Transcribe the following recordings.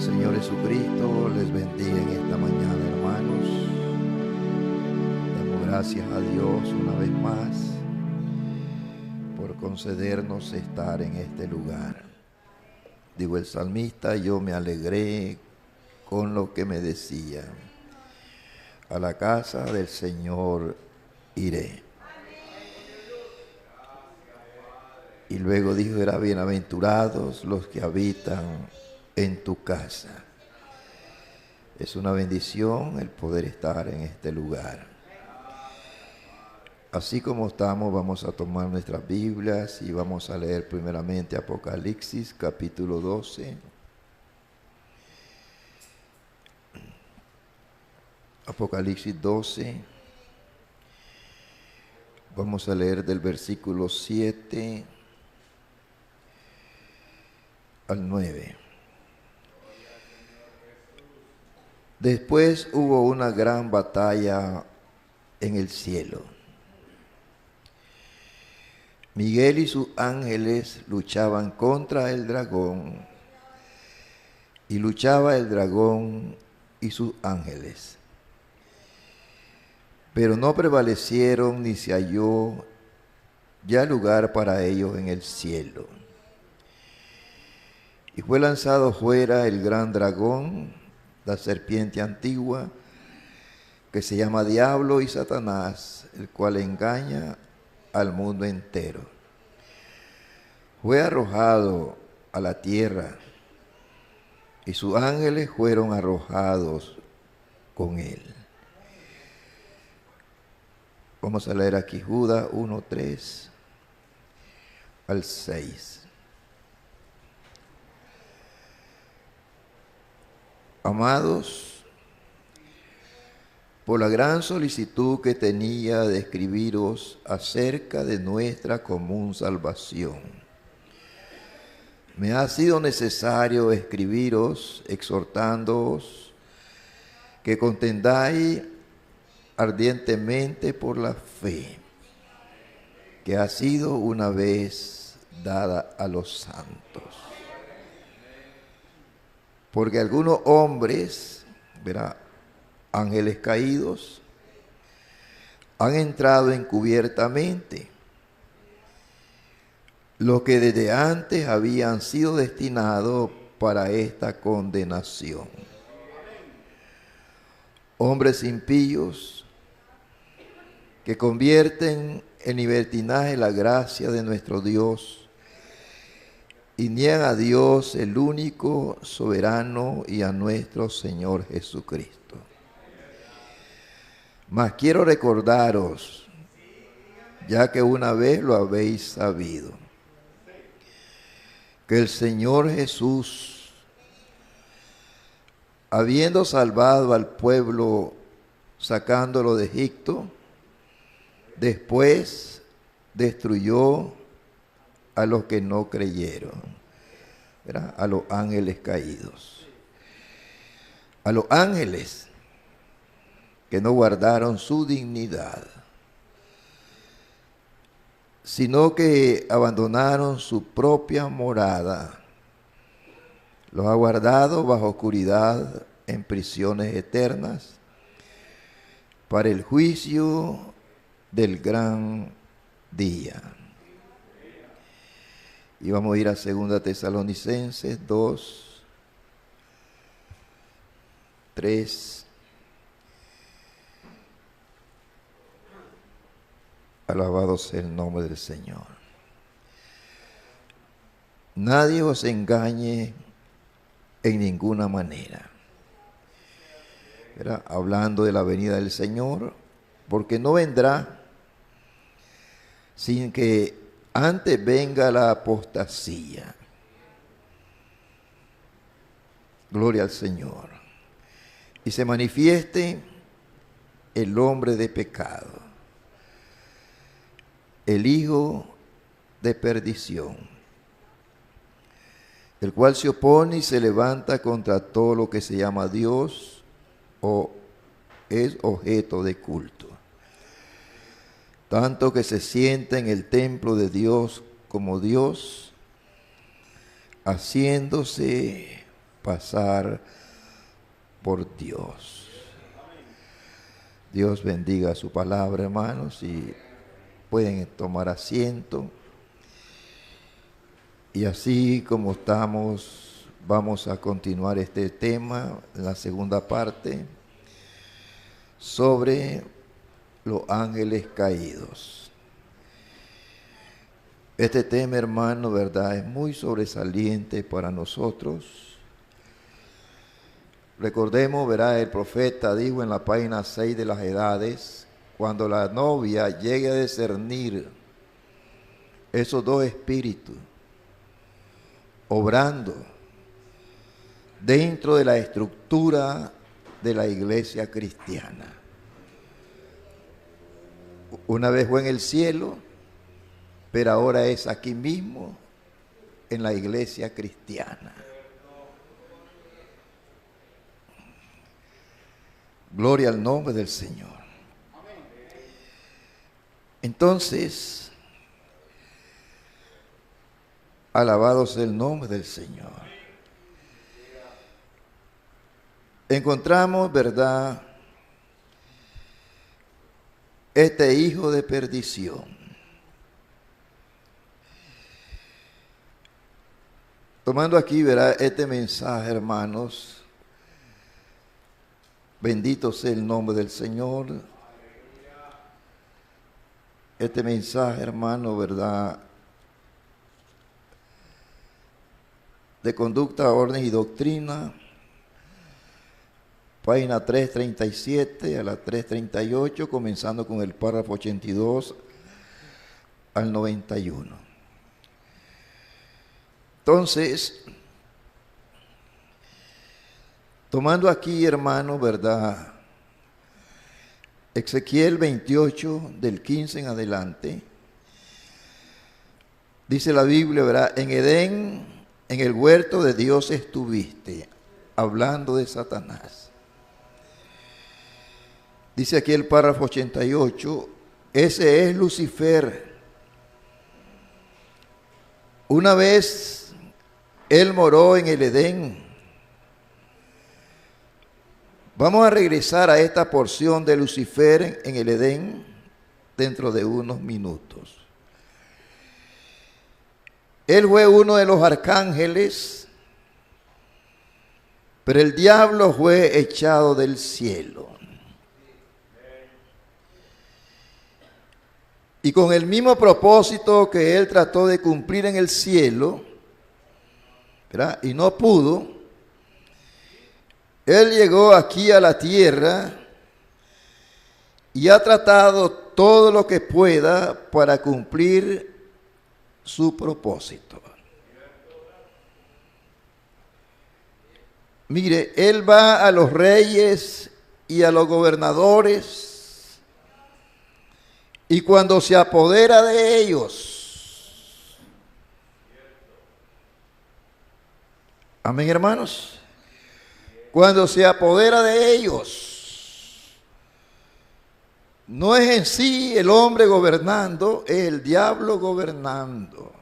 Señor Jesucristo les bendiga en esta mañana, hermanos. Damos gracias a Dios una vez más por concedernos estar en este lugar. Digo el salmista, yo me alegré con lo que me decía. A la casa del Señor iré. Y luego dijo, era bienaventurados los que habitan en tu casa. Es una bendición el poder estar en este lugar. Así como estamos, vamos a tomar nuestras Biblias y vamos a leer primeramente Apocalipsis capítulo 12. Apocalipsis 12. Vamos a leer del versículo 7 al 9. Después hubo una gran batalla en el cielo. Miguel y sus ángeles luchaban contra el dragón, y luchaba el dragón y sus ángeles. Pero no prevalecieron ni se halló ya lugar para ellos en el cielo. Y fue lanzado fuera el gran dragón, la serpiente antigua, que se llama Diablo y Satanás, el cual engaña al mundo entero. Fue arrojado a la tierra, y sus ángeles fueron arrojados con él. Vamos a leer aquí Judas 1:3 al 6. Amados, por la gran solicitud que tenía de escribiros acerca de nuestra común salvación, me ha sido necesario escribiros exhortándoos que contendáis ardientemente por la fe que ha sido una vez dada a los santos. Porque algunos hombres, ángeles caídos, han entrado encubiertamente, los que desde antes habían sido destinados para esta condenación. Hombres impíos que convierten en libertinaje la gracia de nuestro Dios y niegan a Dios, el único soberano, y a nuestro Señor Jesucristo. Mas quiero recordaros, ya que una vez lo habéis sabido, que el Señor Jesús, habiendo salvado al pueblo sacándolo de Egipto, después destruyó a los que no creyeron, a los ángeles caídos, a los ángeles que no guardaron su dignidad, sino que abandonaron su propia morada. Los ha guardado bajo oscuridad en prisiones eternas para el juicio del gran día. Y vamos a ir a 2 Tesalonicenses 2, 3. Alabado sea el nombre del Señor. Nadie os engañe en ninguna manera. Hablando de la venida del Señor, porque no vendrá sin que antes venga la apostasía. Gloria al Señor. Y se manifieste el hombre de pecado, el hijo de perdición, el cual se opone y se levanta contra todo lo que se llama Dios o es objeto de culto, tanto que se sienta en el templo de Dios como Dios, haciéndose pasar por Dios. Dios bendiga su palabra, hermanos, y pueden tomar asiento. Y así como estamos, vamos a continuar este tema en la segunda parte sobre los ángeles caídos. Este tema, hermano, ¿verdad?, es muy sobresaliente para nosotros. Recordemos, ¿verdad?, el profeta dijo en la página 6 de las edades, cuando la novia llegue a discernir esos dos espíritus obrando dentro de la estructura de la iglesia cristiana. Una vez fue en el cielo, pero ahora es aquí mismo en la iglesia cristiana. Gloria al nombre del Señor. Entonces, alabado sea el nombre del Señor. Encontramos, ¿verdad?, este hijo de perdición. Tomando aquí, ¿verdad?, este mensaje, hermanos, bendito sea el nombre del Señor. Este mensaje, hermano, ¿verdad?, de conducta, orden y doctrina, página 337 a la 338, comenzando con el párrafo 82 al 91. Entonces, tomando aquí, hermano, ¿verdad?, Ezequiel 28, del 15 en adelante, dice la Biblia, ¿verdad?, en Edén, en el huerto de Dios estuviste, hablando de Satanás. Dice aquí el párrafo 88, ese es Lucifer. Una vez él moró en el Edén. Vamos a regresar a esta porción de Lucifer en el Edén dentro de unos minutos. Él fue uno de los arcángeles, pero el diablo fue echado del cielo. Y con el mismo propósito que él trató de cumplir en el cielo, ¿verdad?, y no pudo, él llegó aquí a la tierra y ha tratado todo lo que pueda para cumplir su propósito. Mire, él va a los reyes y a los gobernadores, y cuando se apodera de ellos, amén, hermanos, cuando se apodera de ellos, no es en sí el hombre gobernando, es el diablo gobernando.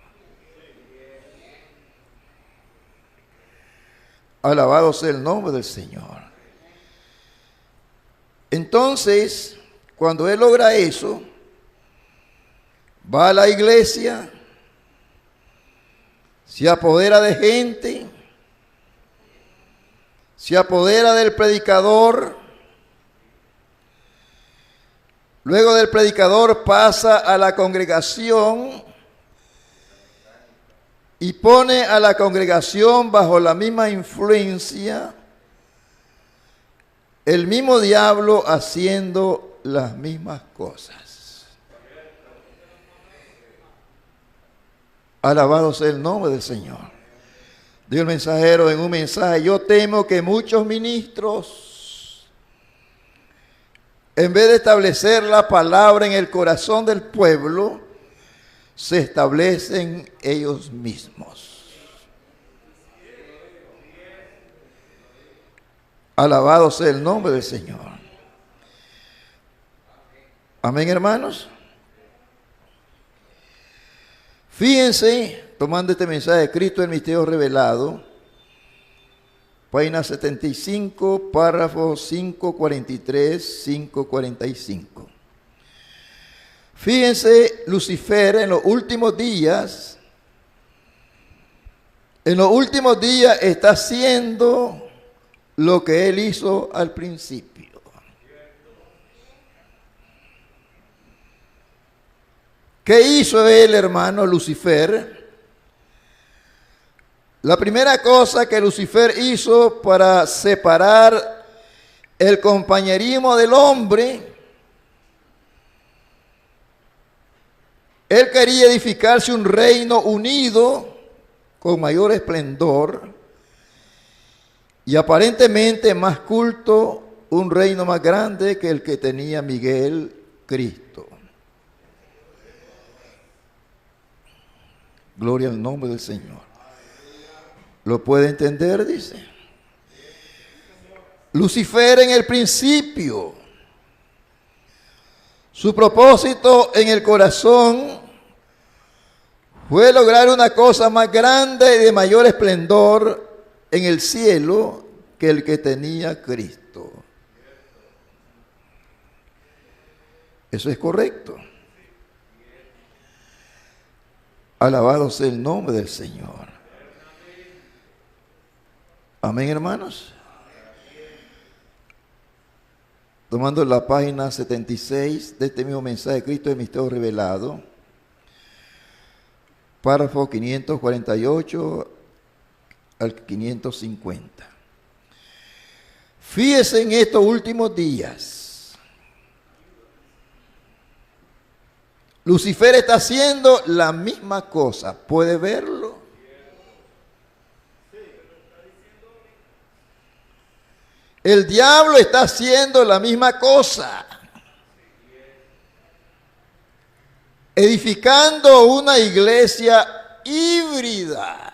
Alabado sea el nombre del Señor. Entonces, cuando él logra eso, va a la iglesia, se apodera de gente, se apodera del predicador. Luego del predicador pasa a la congregación y pone a la congregación bajo la misma influencia, el mismo diablo haciendo las mismas cosas. Alabado sea el nombre del Señor. Dijo el mensajero en un mensaje: yo temo que muchos ministros, en vez de establecer la palabra en el corazón del pueblo, se establecen ellos mismos. Alabado sea el nombre del Señor. Amén, hermanos. Fíjense, tomando este mensaje de Cristo, el misterio revelado, Página 75, párrafo 543, 545. Fíjense, Lucifer en los últimos días está haciendo lo que él hizo al principio. ¿Qué hizo él, hermano Lucifer? La primera cosa que Lucifer hizo para separar el compañerismo del hombre, él quería edificarse un reino unido con mayor esplendor y aparentemente más culto, un reino más grande que el que tenía Miguel, Cristo. Gloria al nombre del Señor. ¿Lo puede entender? Dice. Lucifer en el principio, su propósito en el corazón fue lograr una cosa más grande y de mayor esplendor en el cielo que el que tenía Cristo. Eso es correcto. Alabado sea el nombre del Señor. Amén, hermanos. Tomando la página 76 de este mismo mensaje, Cristo el misterio revelado, párrafo 548 al 550. Fíjese en estos últimos días. Lucifer está haciendo la misma cosa. ¿Puede verlo? El diablo está haciendo la misma cosa. Edificando una iglesia híbrida.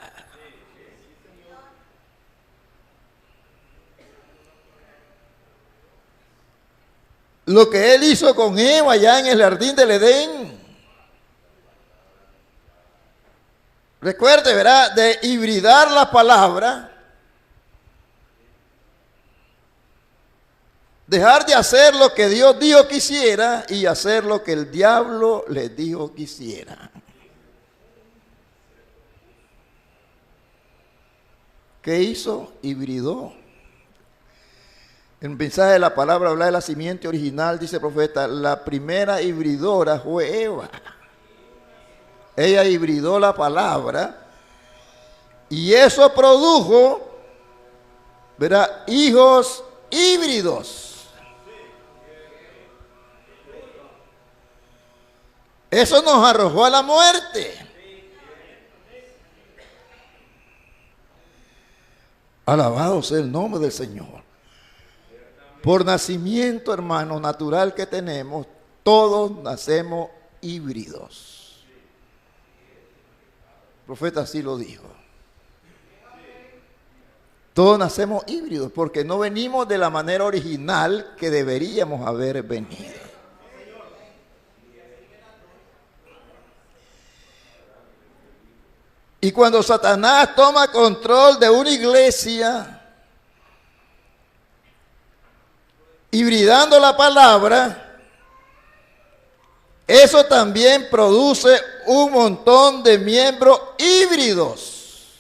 Lo que él hizo con Eva allá en el jardín del Edén. Recuerde, ¿verdad? De hibridar la palabra. Dejar de hacer lo que Dios dijo que hiciera y hacer lo que el diablo le dijo que hiciera. ¿Qué hizo? Hibridó. El mensaje de la palabra habla de la simiente original, dice el profeta, la primera hibridora fue Eva. Ella hibridó la palabra y eso produjo, ¿verdad?, hijos híbridos. Eso nos arrojó a la muerte. Alabado sea el nombre del Señor. Por nacimiento, hermano, natural que tenemos, todos nacemos híbridos. El profeta así lo dijo. Todos nacemos híbridos porque no venimos de la manera original que deberíamos haber venido. Y cuando Satanás toma control de una iglesia, hibridando la palabra, eso también produce un montón de miembros híbridos.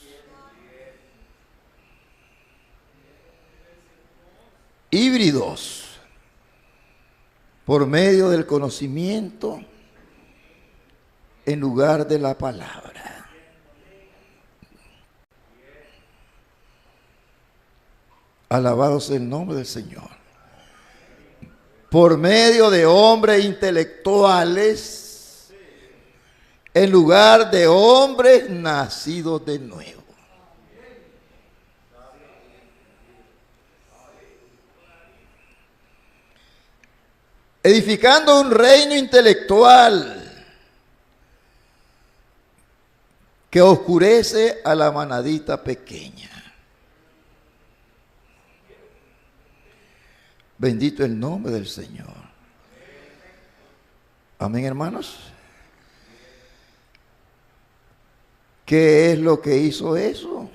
Híbridos. Por medio del conocimiento en lugar de la palabra. Alabado sea el nombre del Señor. Por medio de hombres intelectuales, en lugar de hombres nacidos de nuevo. Edificando un reino intelectual que oscurece a la manadita pequeña. Bendito el nombre del Señor. Amén, hermanos. ¿Qué es lo que hizo eso?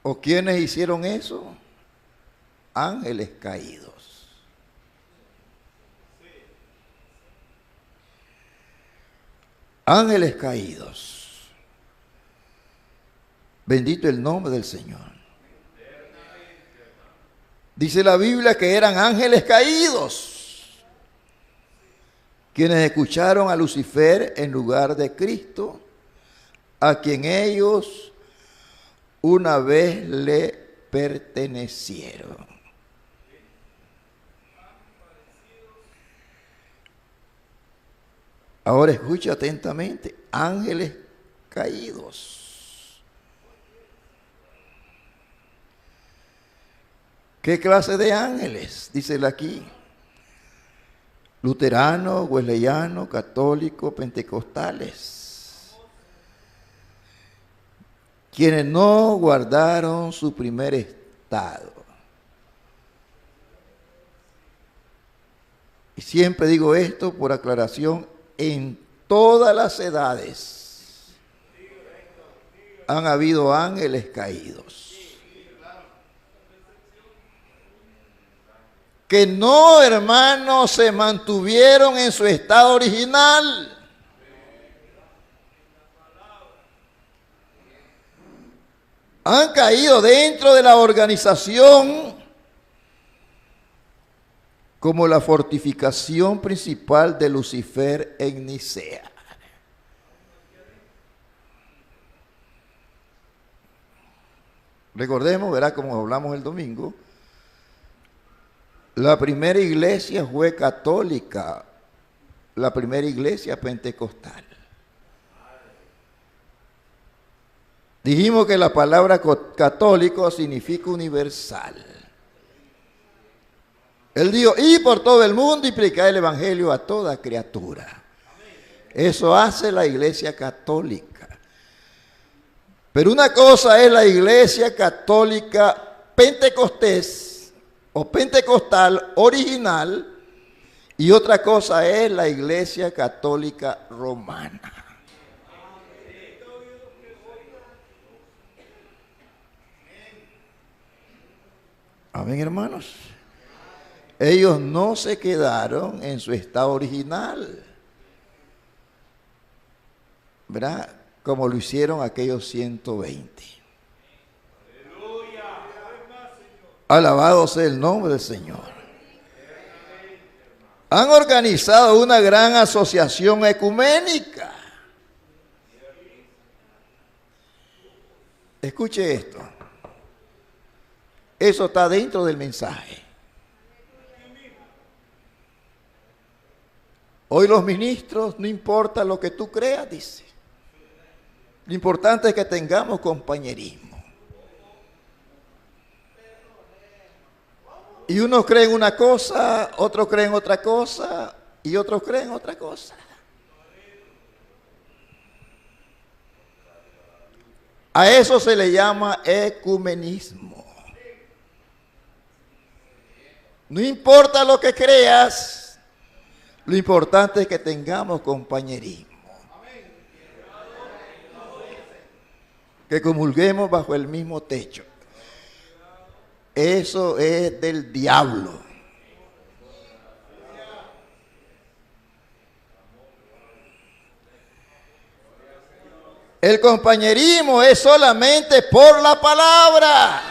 ¿O quiénes hicieron eso? Ángeles caídos. Ángeles caídos. Bendito el nombre del Señor. Dice la Biblia que eran ángeles caídos, quienes escucharon a Lucifer en lugar de Cristo, a quien ellos una vez le pertenecieron. Ahora escucha atentamente, ángeles caídos. ¿Qué clase de ángeles? Díselo aquí. Luteranos, wesleyanos, católicos, pentecostales. Quienes no guardaron su primer estado. Y siempre digo esto por aclaración, en todas las edades han habido ángeles caídos. Que no, hermanos, se mantuvieron en su estado original. Han caído dentro de la organización como la fortificación principal de Lucifer en Nicea. Recordemos, ¿verdad? Como hablamos el domingo, la primera iglesia fue católica, la primera iglesia pentecostal. Dijimos que la palabra católico significa universal. Él dijo, y por todo el mundo y predicar el evangelio a toda criatura. Eso hace la iglesia católica. Pero una cosa es la iglesia católica pentecostés o pentecostal original, y otra cosa es la iglesia católica romana. Amén, hermanos. Ellos no se quedaron en su estado original, ¿verdad? Como lo hicieron aquellos 120. Alabado sea el nombre del Señor. Han organizado una gran asociación ecuménica. Escuche esto. Eso está dentro del mensaje. Hoy los ministros, no importa lo que tú creas, dice. Lo importante es que tengamos compañerismo. Y unos creen una cosa, otros creen otra cosa, y otros creen otra cosa. A eso se le llama ecumenismo. No importa lo que creas, lo importante es que tengamos compañerismo. Que comulguemos bajo el mismo techo. Eso es del diablo. El compañerismo es solamente por la palabra.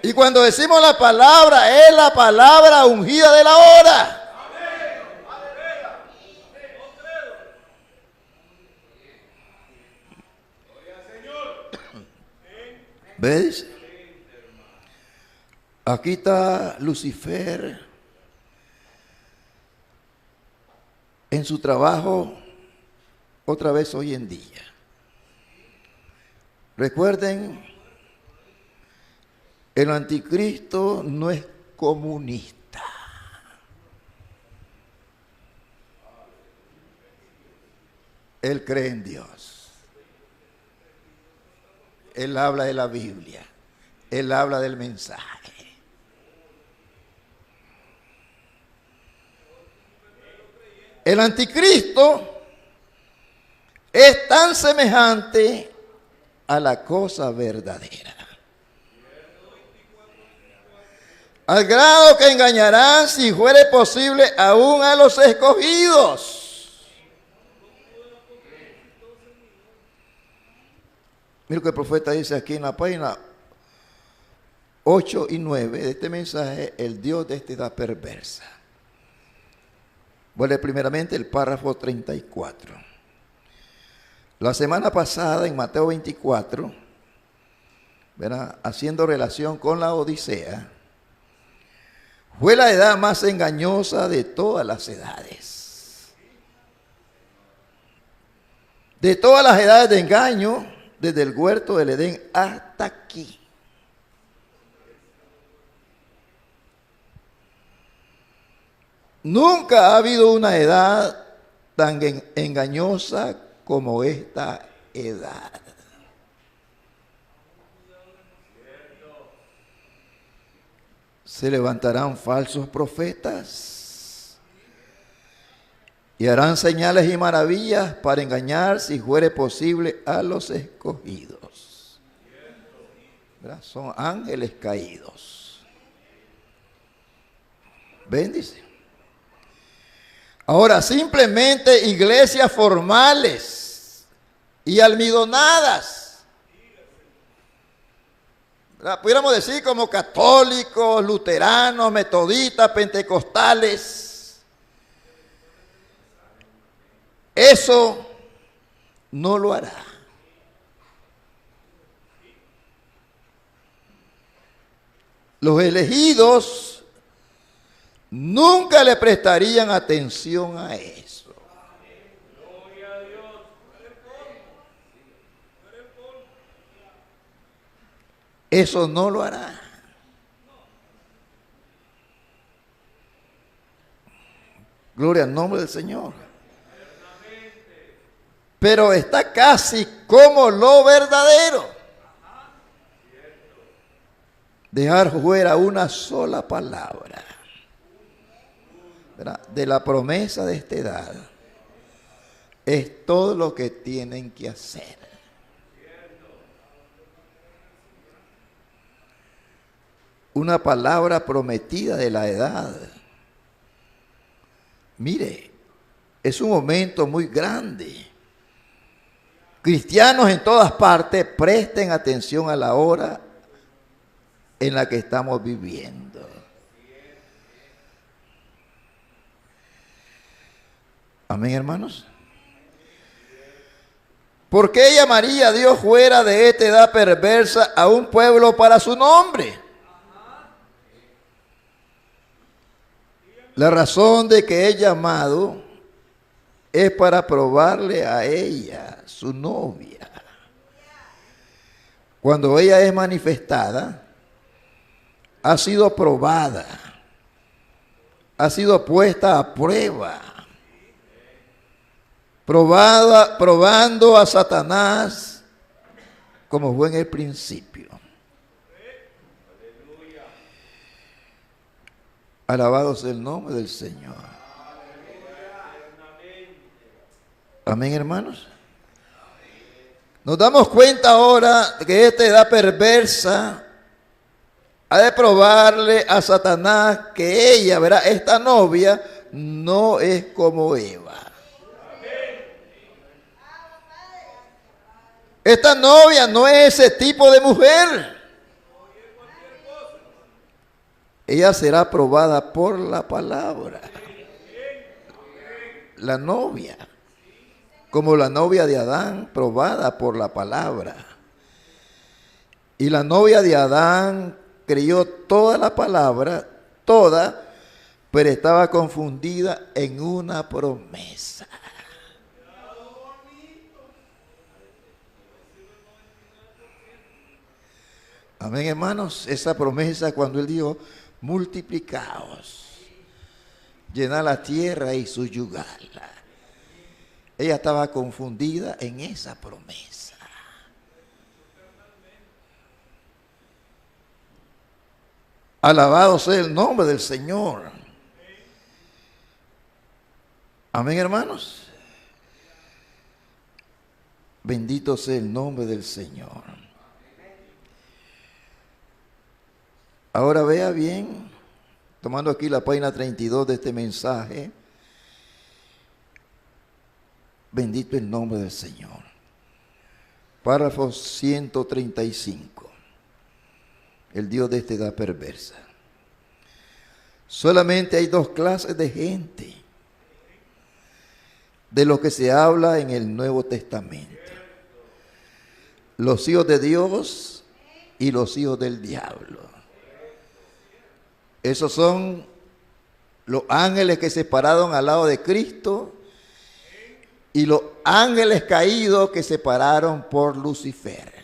Y cuando decimos la palabra, es la palabra ungida de la hora. ¿Ves? Aquí está Lucifer en su trabajo otra vez hoy en día. Recuerden, el anticristo no es comunista. Él cree en Dios. Él habla de la Biblia. Él habla del mensaje. El anticristo es tan semejante a la cosa verdadera. Al grado que engañarán, si fuere posible, aún a los escogidos. Mira lo que el profeta dice aquí en la página 8 y 9 de este mensaje, el Dios de esta edad perversa. Voy a leer primeramente el párrafo 34. La semana pasada, en Mateo 24, ¿verdad?, haciendo relación con la Odisea, fue la edad más engañosa de todas las edades. De todas las edades de engaño, desde el huerto del Edén hasta aquí. Nunca ha habido una edad tan engañosa como esta edad. Se levantarán falsos profetas y harán señales y maravillas para engañar, si fuere posible, a los escogidos. ¿Verdad? Son ángeles caídos. ¿Ven? Dice. Ahora, simplemente iglesias formales y almidonadas. Pudiéramos decir como católicos, luteranos, metodistas, pentecostales. Eso no lo hará. Los elegidos nunca le prestarían atención a eso. Eso no lo hará. Gloria al nombre del Señor. Pero está casi como lo verdadero. Dejar fuera una sola palabra, ¿verdad?, de la promesa de esta edad es todo lo que tienen que hacer. Una palabra prometida de la edad. Mire, es un momento muy grande. Cristianos en todas partes, presten atención a la hora en la que estamos viviendo. Amén, hermanos. ¿Por qué llamaría a Dios fuera de esta edad perversa a un pueblo para su nombre? La razón de que es llamado es para probarle a ella, su novia. Cuando ella es manifestada, ha sido probada, ha sido puesta a prueba, probando a Satanás como fue en el principio. Alabado sea el nombre del Señor. Amén, hermanos. Nos damos cuenta ahora de que esta edad perversa ha de probarle a Satanás que ella, ¿verdad?, esta novia no es como Eva. Esta novia no es ese tipo de mujer. Ella será probada por la palabra. La novia, como la novia de Adán, probada por la palabra. Y la novia de Adán creyó toda la palabra, toda, pero estaba confundida en una promesa. Amén, hermanos. Esa promesa cuando él dijo, multiplicaos, llenad la tierra y subyugadla. Ella estaba confundida en esa promesa. Alabado sea el nombre del Señor. Amén, hermanos. Bendito sea el nombre del Señor. Ahora vea bien, tomando aquí la página 32 de este mensaje. Bendito el nombre del Señor. Párrafo 135. El Dios de esta edad perversa. Solamente hay dos clases de gente de lo que se habla en el Nuevo Testamento: los hijos de Dios y los hijos del diablo. Esos son los ángeles que se pararon al lado de Cristo y los ángeles caídos que se pararon por Lucifer.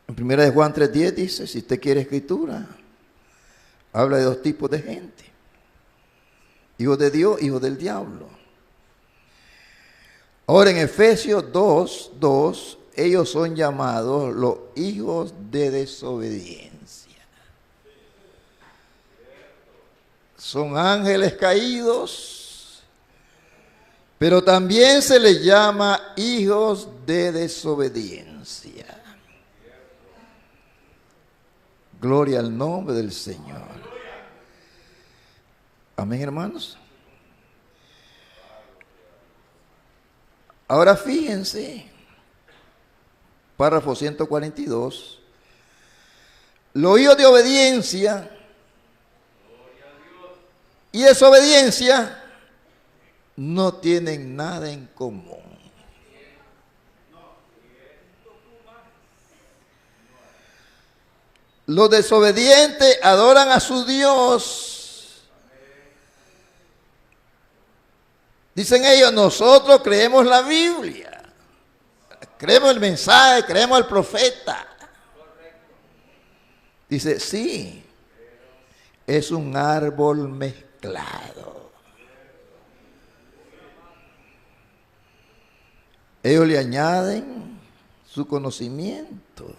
En 1 de Juan 3:10 dice, si usted quiere escritura, habla de dos tipos de gente: hijos de Dios, hijos del diablo. Ahora en Efesios 2:2, ellos son llamados los hijos de desobediencia. Son ángeles caídos, pero también se les llama hijos de desobediencia. Gloria al nombre del Señor. Amén, hermanos. Ahora fíjense, párrafo 142. Los hijos de obediencia y desobediencia no tienen nada en común. Los desobedientes adoran a su Dios. Dicen ellos, nosotros creemos la Biblia, creemos el mensaje, creemos el profeta. Dice, sí, es un árbol mezclado. Ellos le añaden su conocimiento.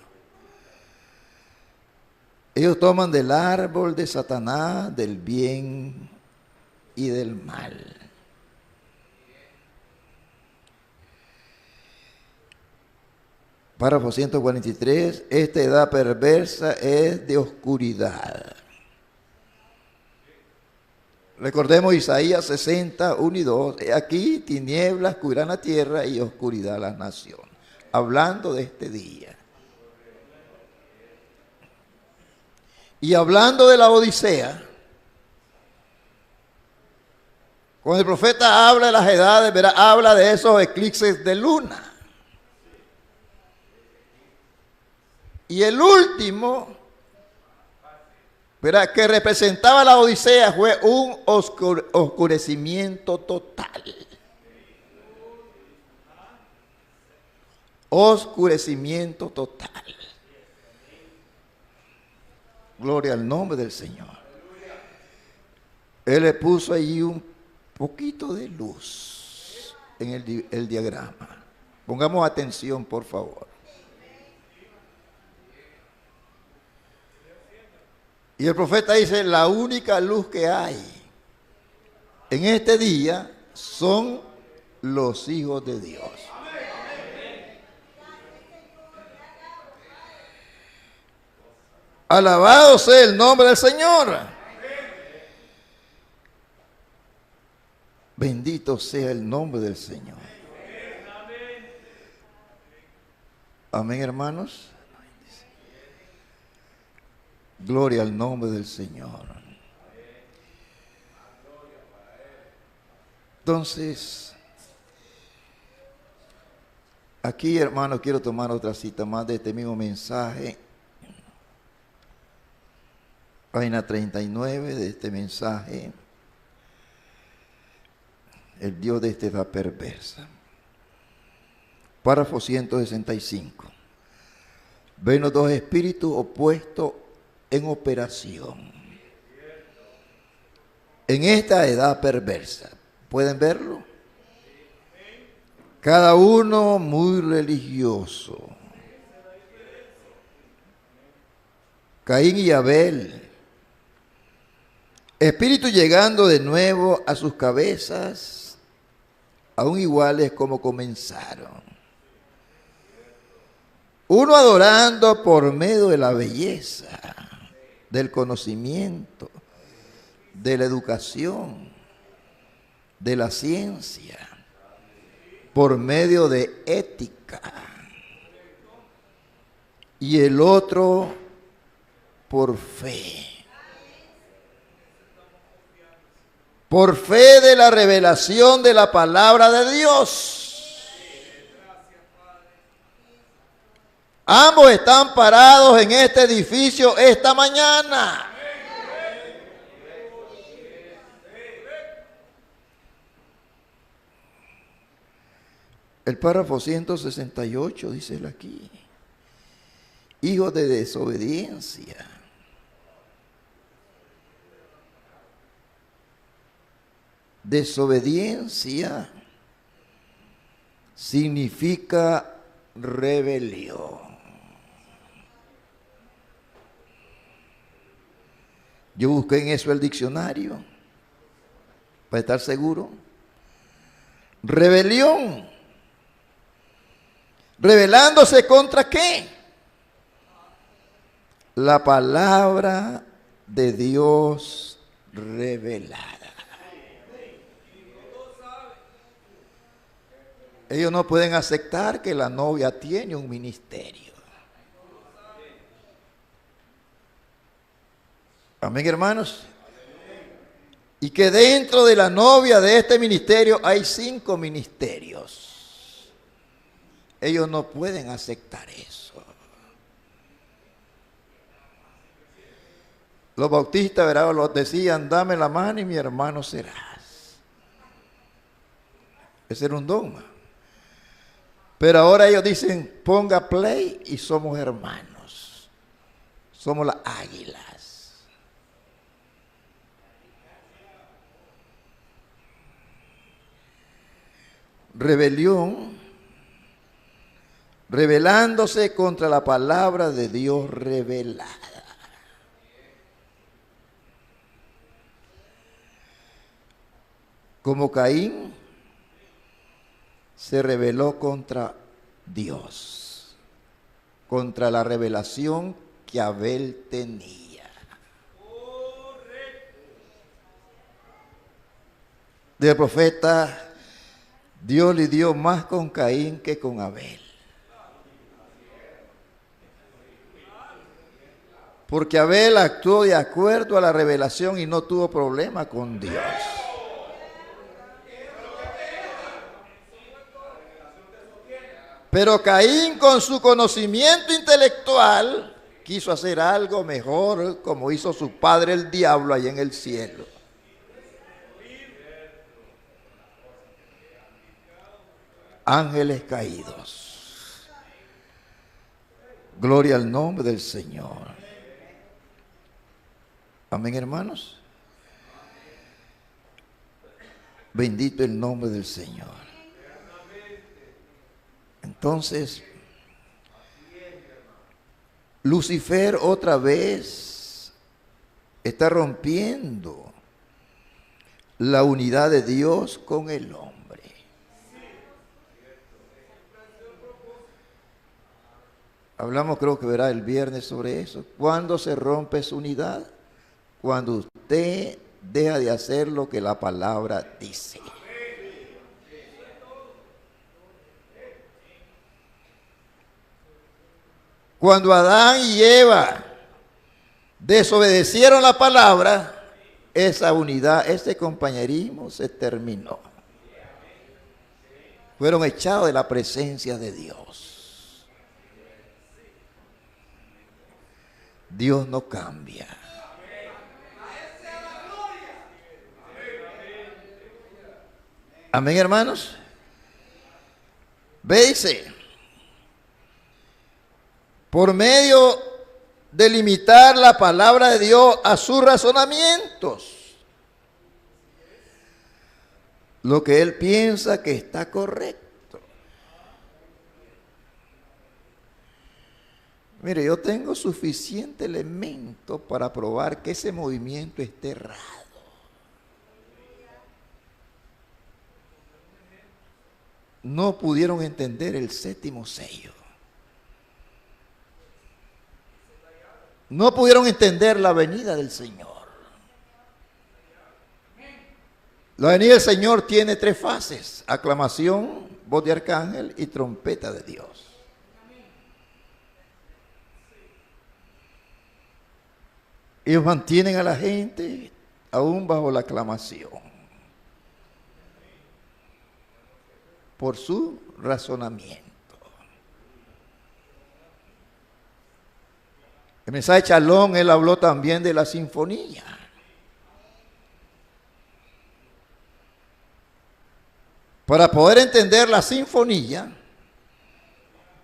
Ellos toman del árbol de Satanás, del bien y del mal. Párrafo 143, esta edad perversa es de oscuridad. Recordemos Isaías 60, 1 y 2. Aquí tinieblas cubrirán la tierra y oscuridad las naciones. Hablando de este día. Y hablando de la Odisea, cuando el profeta habla de las edades, verá, habla de esos eclipses de luna. Y el último, verá, que representaba la Odisea fue un oscurecimiento total. Oscurecimiento total. Gloria al nombre del Señor. Él le puso allí un poquito de luz en el diagrama. Pongamos atención, por favor. Y el profeta dice, la única luz que hay en este día son los hijos de Dios. Alabado sea el nombre del Señor. Bendito sea el nombre del Señor. Amén, hermanos. Gloria al nombre del Señor. Entonces, aquí, hermanos, quiero tomar otra cita más de este mismo mensaje. Página 39 de este mensaje. El Dios de esta edad perversa. Párrafo 165. Ven los dos espíritus opuestos en operación. En esta edad perversa. ¿Pueden verlo? Cada uno muy religioso. Caín y Abel. Espíritu llegando de nuevo a sus cabezas, aún iguales como comenzaron. Uno adorando por medio de la belleza, del conocimiento, de la educación, de la ciencia, por medio de ética. Y el otro por fe. Por fe de la revelación de la palabra de Dios. Ambos están parados en este edificio esta mañana. El párrafo 168 dice aquí: hijo de desobediencia. Desobediencia significa rebelión. Yo busqué en eso el diccionario para estar seguro. Rebelión. ¿Rebelándose contra qué? La palabra de Dios revelada. Ellos no pueden aceptar que la novia tiene un ministerio. Amén, hermanos. Y que dentro de la novia de este ministerio hay 5 ministerios. Ellos no pueden aceptar eso. Los bautistas, ¿verdad?, los decían: dame la mano y mi hermano serás. Ese era un dogma. Pero ahora ellos dicen: ponga play y somos hermanos. Somos las águilas. Rebelión, rebelándose contra la palabra de Dios revelada. Como Caín se rebeló contra Dios, contra la revelación que Abel tenía. Del profeta, Dios le dio más con Caín que con Abel. Porque Abel actuó de acuerdo a la revelación y no tuvo problema con Dios. Pero Caín, con su conocimiento intelectual, quiso hacer algo mejor, como hizo su padre el diablo allá en el cielo. Ángeles caídos. Gloria al nombre del Señor. Amén, hermanos. Bendito el nombre del Señor. Entonces, Lucifer otra vez está rompiendo la unidad de Dios con el hombre. Hablamos, creo que verá el viernes sobre eso. ¿Cuándo se rompe su unidad? Cuando usted deja de hacer lo que la palabra dice. Cuando Adán y Eva desobedecieron la palabra, esa unidad, ese compañerismo se terminó. Fueron echados de la presencia de Dios. Dios no cambia. Amén, hermanos. Dice, por medio de limitar la palabra de Dios a sus razonamientos, lo que él piensa que está correcto. Mire, yo tengo suficiente elemento para probar que ese movimiento está errado. no pudieron entender el séptimo sello. No pudieron entender la venida del Señor. La venida del Señor tiene 3 fases: aclamación, voz de arcángel y trompeta de Dios. Ellos mantienen a la gente aún bajo la aclamación por su razonamiento. El mensaje de Shalom, él habló también de la sinfonía. Para poder entender la sinfonía,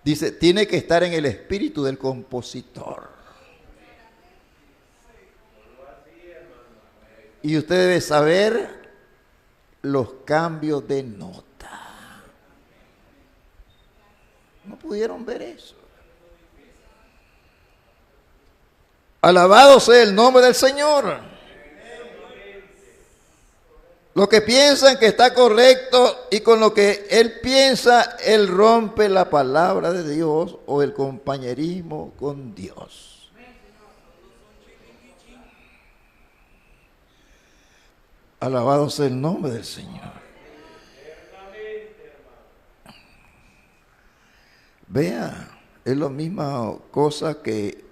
dice, tiene que estar en el espíritu del compositor. Y usted debe saber los cambios de nota. No pudieron ver eso. Alabado sea el nombre del Señor. Lo que piensan que está correcto y con lo que él piensa, él rompe la palabra de Dios o el compañerismo con Dios. Alabado sea el nombre del Señor. Vea, es la misma cosa que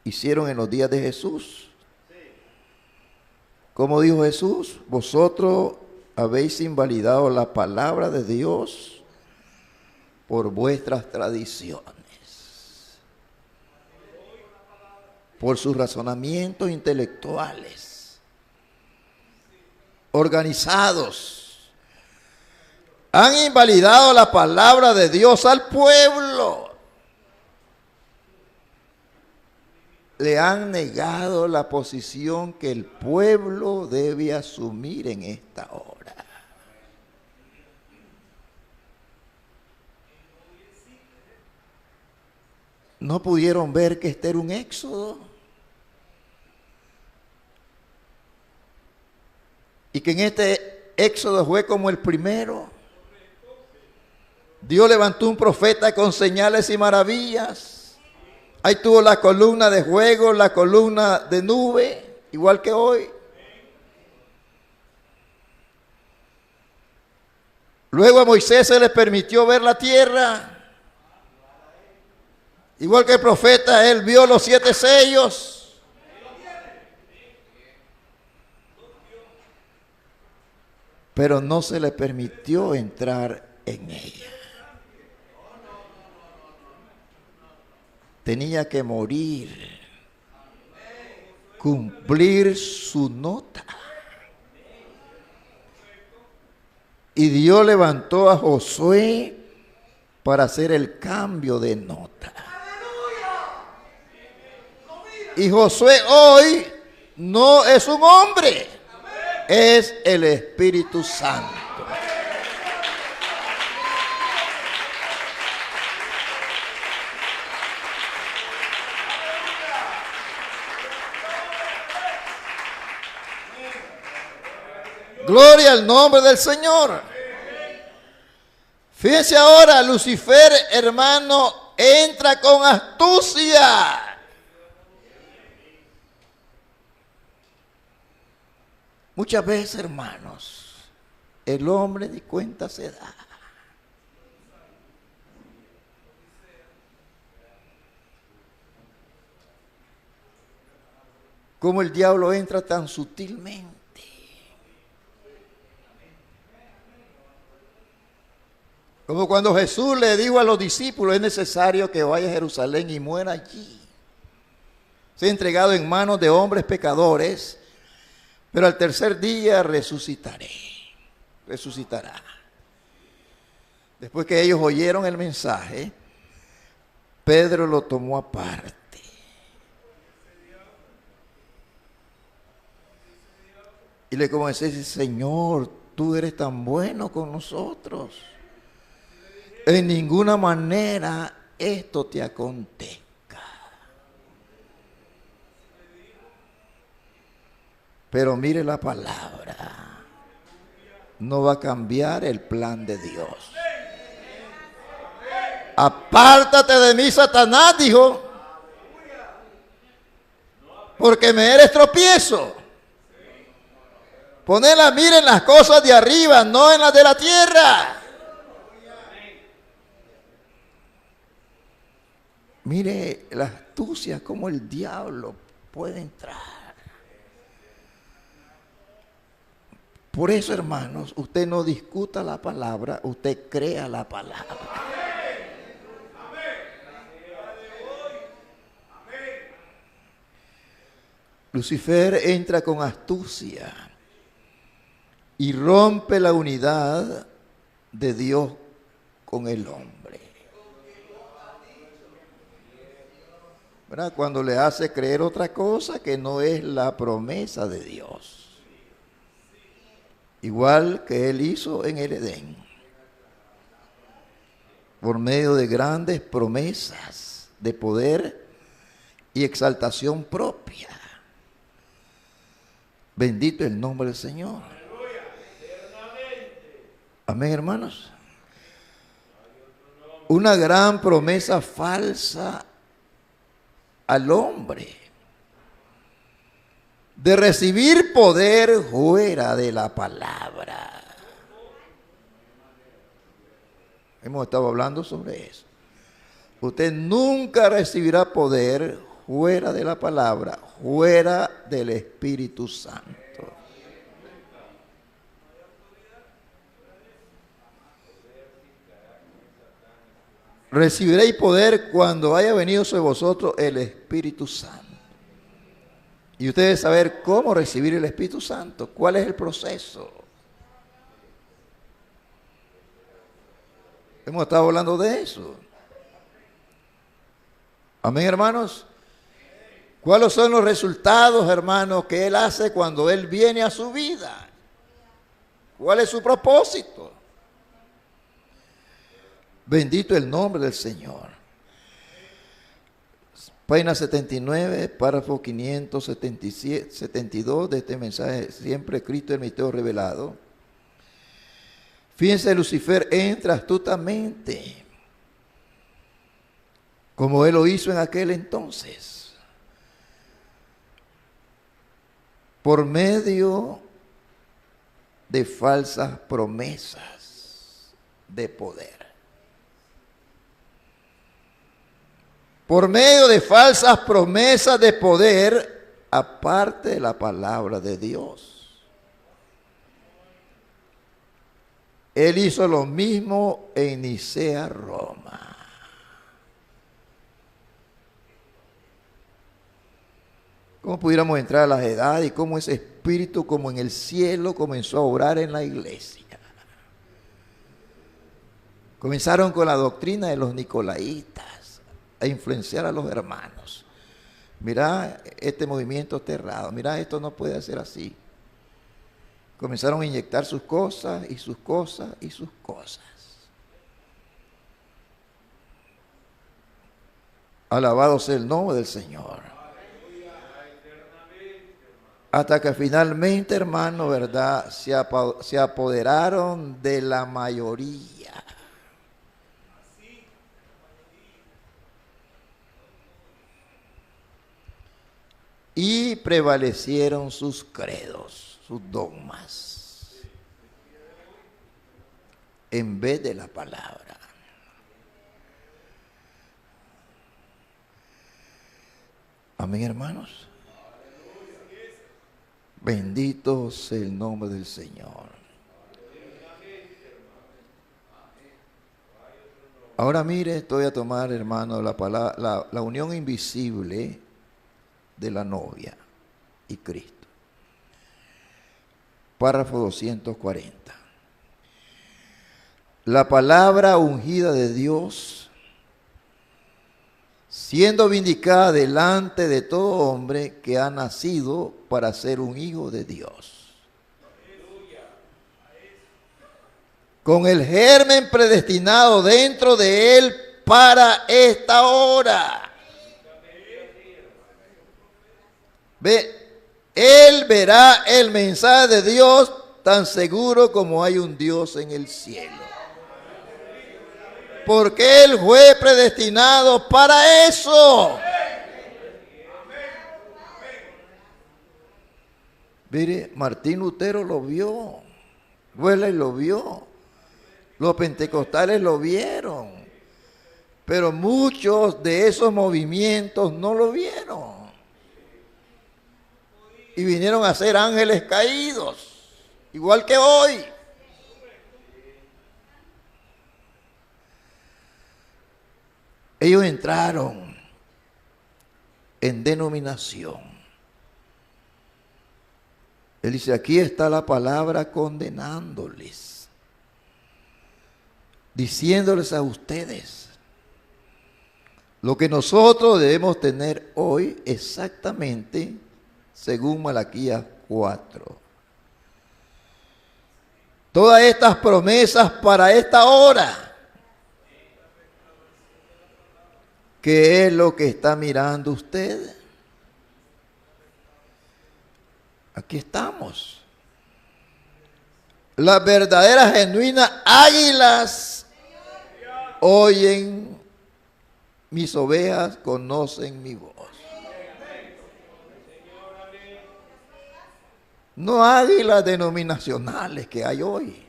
hicieron en los días de Jesús. Como dijo Jesús, vosotros habéis invalidado la palabra de Dios por vuestras tradiciones, por sus razonamientos intelectuales, organizados. Han invalidado la palabra de Dios al pueblo. Le han negado la posición que el pueblo debe asumir en esta hora. No pudieron ver que este era un éxodo. Y que en este éxodo fue como el primero. Dios levantó un profeta con señales y maravillas. Ahí tuvo la columna de fuego, la columna de nube, igual que hoy. Luego a Moisés se le permitió ver la tierra. Igual que el profeta, él vio los 7 sellos. Pero no se le permitió entrar en ella. Tenía que morir, cumplir su nota. Y Dios levantó a Josué para hacer el cambio de nota. Y Josué hoy no es un hombre, es el Espíritu Santo. Gloria al nombre del Señor. Fíjense ahora, Lucifer, hermano, entra con astucia. Muchas veces, hermanos, el hombre ni cuenta se da. Cómo el diablo entra tan sutilmente. Como cuando Jesús le dijo a los discípulos, es necesario que vaya a Jerusalén y muera allí. Sea entregado en manos de hombres pecadores, pero al tercer día resucitará. Después que ellos oyeron el mensaje, Pedro lo tomó aparte. Y le comenzó a decir, Señor, tú eres tan bueno con nosotros. En ninguna manera esto te acontezca. Pero mire la palabra. no va a cambiar el plan de Dios. Apártate de mí, Satanás, dijo, porque me eres tropiezo. Poné la mira en las cosas de arriba, no en las de la tierra. Mire la astucia, como el diablo puede entrar. Por eso, hermanos, usted no discuta la palabra, usted crea la palabra. Lucifer entra con astucia y rompe la unidad de Dios con el hombre. ¿Verdad? Cuando le hace creer otra cosa que no es la promesa de Dios. Igual que él hizo en el Edén. Por medio de grandes promesas de poder y exaltación propia. Bendito el nombre del Señor. Amén, hermanos. Una gran promesa falsa al hombre de recibir poder fuera de la palabra. Hemos estado hablando sobre eso. Usted nunca recibirá poder fuera de la palabra, fuera del Espíritu Santo. Recibiréis poder cuando haya venido sobre vosotros el Espíritu Santo. Y ustedes saber cómo recibir el Espíritu Santo. ¿Cuál es el proceso? Hemos estado hablando de eso. Amén, hermanos. ¿Cuáles son los resultados, hermanos, que Él hace cuando Él viene a su vida? ¿Cuál es su propósito? Bendito el nombre del Señor. Página 79, párrafo 572 de este mensaje, siempre Cristo el misterio revelado. Fíjense, Lucifer entra astutamente, como él lo hizo en aquel entonces, por medio de falsas promesas de poder. Por medio de falsas promesas de poder, aparte de la palabra de Dios. Él hizo lo mismo en Nicea, Roma. ¿Cómo pudiéramos entrar a las edades y cómo ese espíritu, como en el cielo, comenzó a obrar en la iglesia? Comenzaron con la doctrina de los nicolaitas a influenciar a los hermanos. Mira, este movimiento está errado. Mira, esto no puede ser así. Comenzaron a inyectar sus cosas y sus cosas y sus cosas. Alabado sea el nombre del Señor. Hasta que finalmente, hermano, ¿verdad? Se apoderaron de la mayoría. Y prevalecieron sus credos, sus dogmas, en vez de la palabra. Amén, hermanos. Bendito sea el nombre del Señor. Ahora mire, estoy a tomar, hermano, la palabra, la unión invisible de la novia y Cristo. Párrafo 240. La palabra ungida de Dios, siendo vindicada delante de todo hombre que ha nacido para ser un hijo de Dios, con el germen predestinado dentro de él para esta hora. Ve, él verá el mensaje de Dios tan seguro como hay un Dios en el cielo. Porque Él fue predestinado para eso. Mire, Martín Lutero lo vio, Wesley lo vio, los pentecostales lo vieron, pero muchos de esos movimientos no lo vieron. Y vinieron a ser ángeles caídos, igual que hoy. Ellos entraron en denominación. Él dice, aquí está la palabra condenándoles, diciéndoles a ustedes lo que nosotros debemos tener hoy exactamente según Malaquías 4. Todas estas promesas para esta hora, ¿qué es lo que está mirando usted? Aquí estamos. Las verdaderas, genuinas águilas oyen, mis ovejas conocen mi voz. No águilas denominacionales que hay hoy.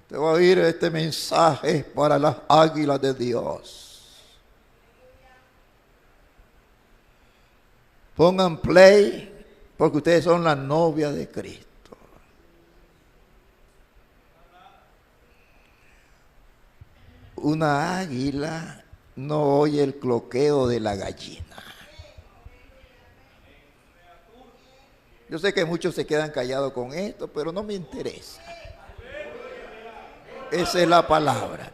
Te voy a oír este mensaje para las águilas de Dios. Pongan play, porque ustedes son la novia de Cristo. Una águila no oye el cloqueo de la gallina. Yo sé que muchos se quedan callados con esto, pero no me interesa. Esa es la palabra.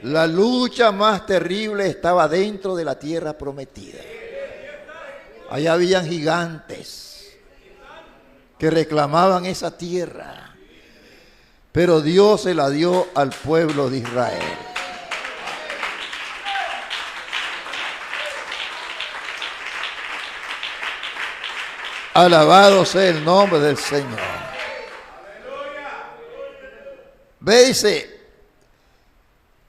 La lucha más terrible estaba dentro de la tierra prometida. Allá habían gigantes que reclamaban esa tierra, pero Dios se la dio al pueblo de Israel. Alabado sea el nombre del Señor. Ve, dice,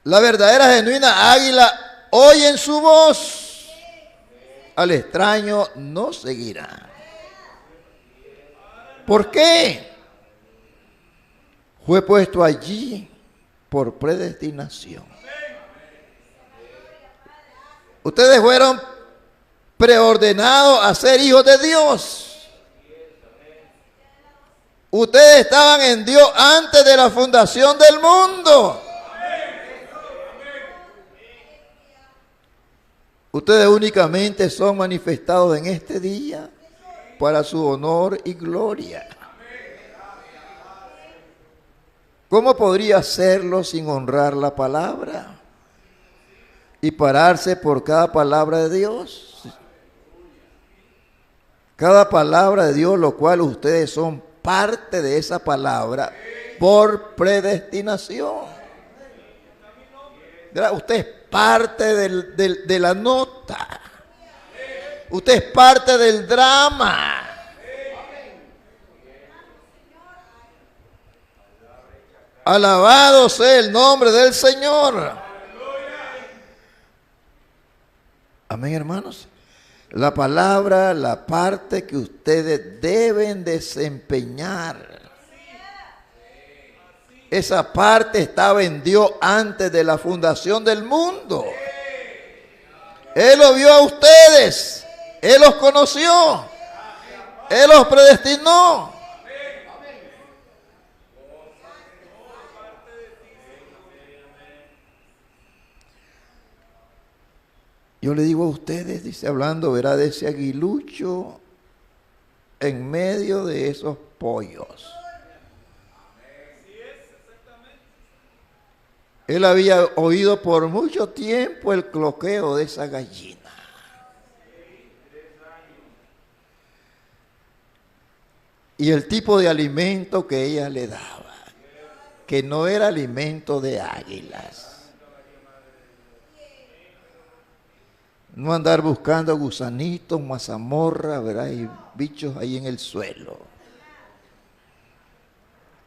la verdadera genuina águila oyen su voz. Al extraño no seguirá. ¿Por qué? Fue puesto allí por predestinación. Ustedes fueron preordenados a ser hijos de Dios. Ustedes estaban en Dios antes de la fundación del mundo. Ustedes únicamente son manifestados en este día para su honor y gloria. ¿Cómo podría hacerlo sin honrar la palabra y pararse por cada palabra de Dios? Cada palabra de Dios, lo cual ustedes son parte de esa palabra por predestinación. Usted es parte de la nota. Usted es parte del drama. Alabado sea el nombre del Señor. Amén, hermanos. La palabra, la parte que ustedes deben desempeñar. Esa parte estaba en Dios antes de la fundación del mundo. Él lo vio a ustedes. Él los conoció. Él los predestinó. Yo le digo a ustedes, dice, hablando, verá, de ese aguilucho en medio de esos pollos. Él había oído por mucho tiempo el cloqueo de esa gallina. Y el tipo de alimento que ella le daba, que no era alimento de águilas. No andar buscando gusanitos, mazamorra, ¿verdad? Y bichos ahí en el suelo.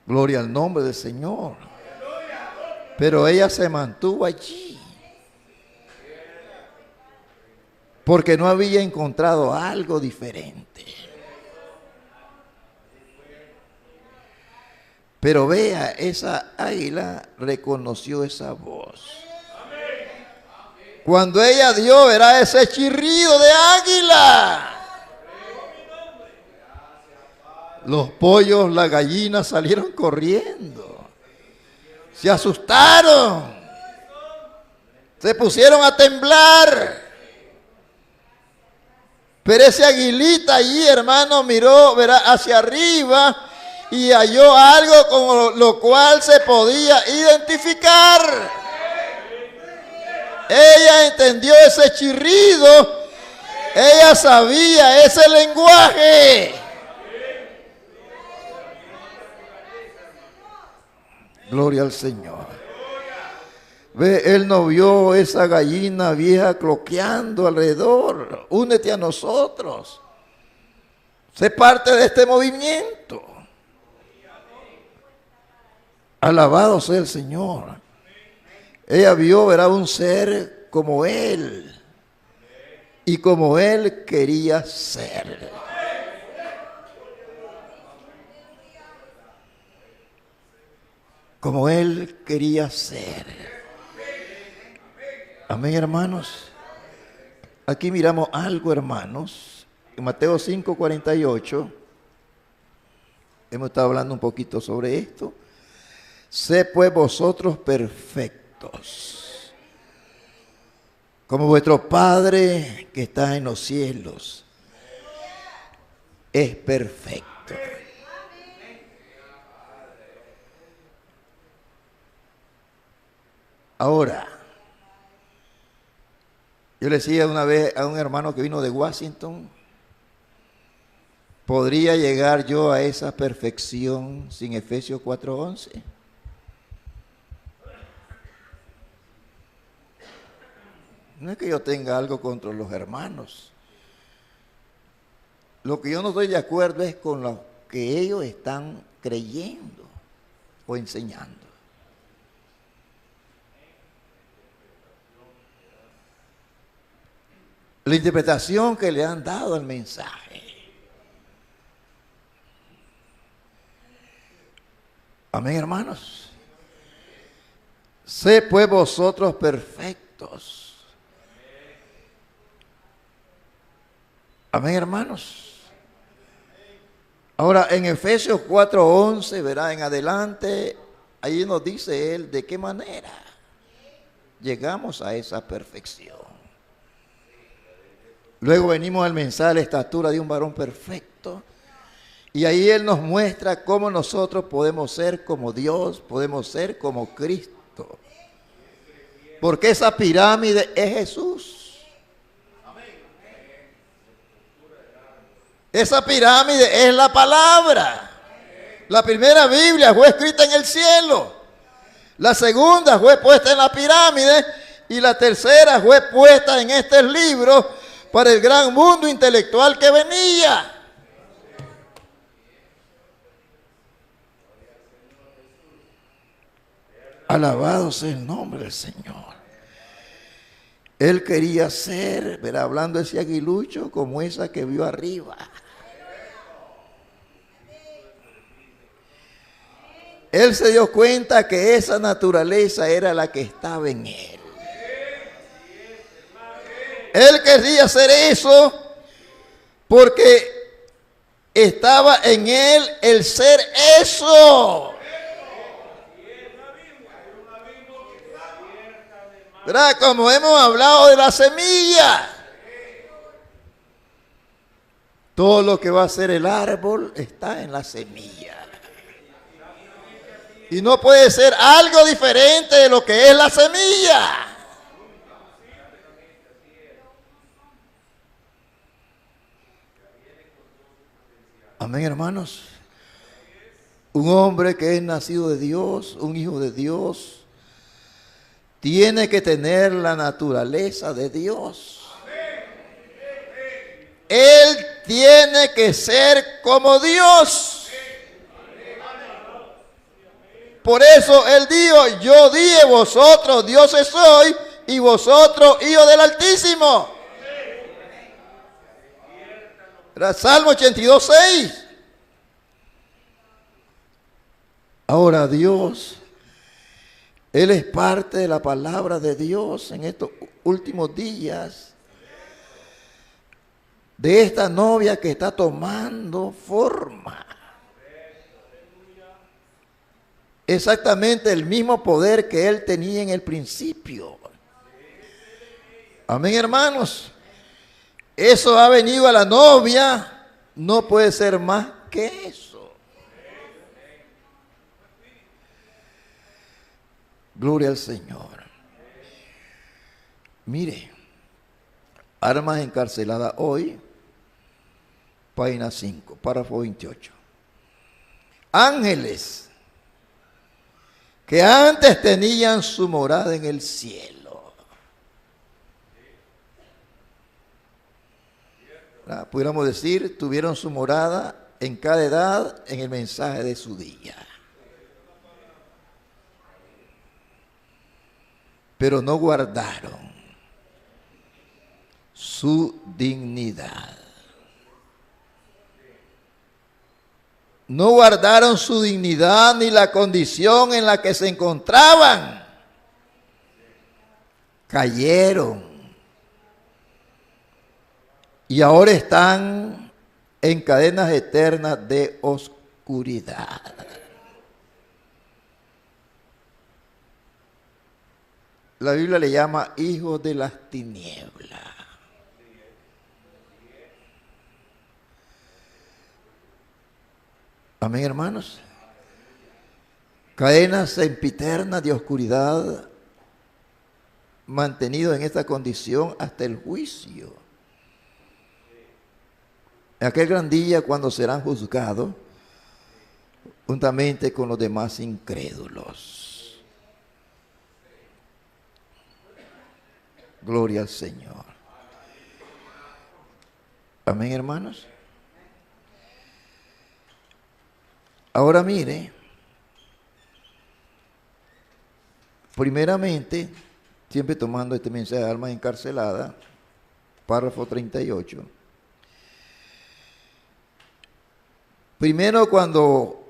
Gloria al nombre del Señor. Pero ella se mantuvo allí. Porque no había encontrado algo diferente. Pero vea, esa águila reconoció esa voz. Cuando ella dio, verá ese chirrido de águila. Los pollos, las gallinas salieron corriendo. Se asustaron. Se pusieron a temblar. Pero ese aguilita allí, hermano, miró, verá, hacia arriba y halló algo con lo cual se podía identificar. Ella entendió ese chirrido. Ella sabía ese lenguaje. Gloria al Señor. Ve, él no vio esa gallina vieja cloqueando alrededor. Únete a nosotros. Sé parte de este movimiento. Alabado sea el Señor. Ella vio, verá, un ser como él. Y como él quería ser. Como él quería ser. Amén, hermanos. Aquí miramos algo, hermanos. En Mateo 5:48. Hemos estado hablando un poquito sobre esto. Sé pues vosotros perfectos, como vuestro Padre que está en los cielos es perfecto. Ahora, yo le decía una vez a un hermano que vino de Washington, ¿podría llegar yo a esa perfección sin Efesios 4:11? No es que yo tenga algo contra los hermanos. Lo que yo no estoy de acuerdo es con lo que ellos están creyendo o enseñando. La interpretación que le han dado al mensaje. Amén, hermanos. Sé pues vosotros perfectos. Amén, hermanos. Ahora en Efesios 4:11, verá en adelante, ahí nos dice él de qué manera llegamos a esa perfección. Luego venimos al mensaje de la estatura de un varón perfecto. Y ahí él nos muestra cómo nosotros podemos ser como Dios, podemos ser como Cristo. Porque esa pirámide es Jesús. Esa pirámide es la palabra. La primera Biblia fue escrita en el cielo. La segunda fue puesta en la pirámide. Y la tercera fue puesta en este libro para el gran mundo intelectual que venía. Alabado sea el nombre del Señor. Él quería ser, verá, hablando ese aguilucho, como esa que vio arriba. Él se dio cuenta que esa naturaleza era la que estaba en él. Él quería hacer eso porque estaba en él el ser eso. ¿Verdad? Como hemos hablado de la semilla. Todo lo que va a ser el árbol está en la semilla. Y no puede ser algo diferente de lo que es la semilla. Amén, hermanos. Un hombre que es nacido de Dios, un hijo de Dios, tiene que tener la naturaleza de Dios. Él tiene que ser como Dios. Por eso él dijo, yo dije, vosotros dioses sois y vosotros hijos del Altísimo. Era Salmo 82, 6. Ahora Dios, Él es parte de la palabra de Dios en estos últimos días. De esta novia que está tomando forma. Exactamente el mismo poder que Él tenía en el principio. Amén, hermanos. Eso ha venido a la novia, no puede ser más que eso. Gloria al Señor. Mire, armas encarceladas hoy, página 5, párrafo 28. Ángeles que antes tenían su morada en el cielo. Pudiéramos decir, tuvieron su morada en cada edad en el mensaje de su día. Pero no guardaron su dignidad. No guardaron su dignidad ni la condición en la que se encontraban. Cayeron. Y ahora están en cadenas eternas de oscuridad. La Biblia le llama hijos de las tinieblas. Amén, hermanos. Cadenas sempiternas de oscuridad, mantenidos en esta condición hasta el juicio. En aquel gran día cuando serán juzgados juntamente con los demás incrédulos. Gloria al Señor. Amén, hermanos. Ahora mire, primeramente, siempre tomando este mensaje de almas encarceladas, párrafo 38. Primero, cuando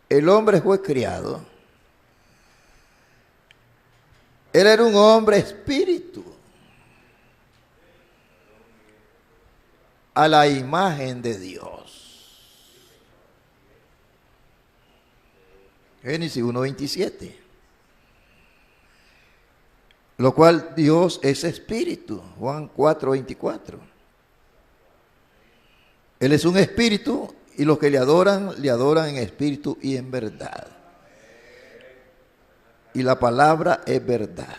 el hombre fue criado, él era un hombre espíritu, a la imagen de Dios. Génesis 1:27. Lo cual Dios es espíritu. Juan 4:24. Él es un espíritu y los que le adoran en espíritu y en verdad. Y la palabra es verdad.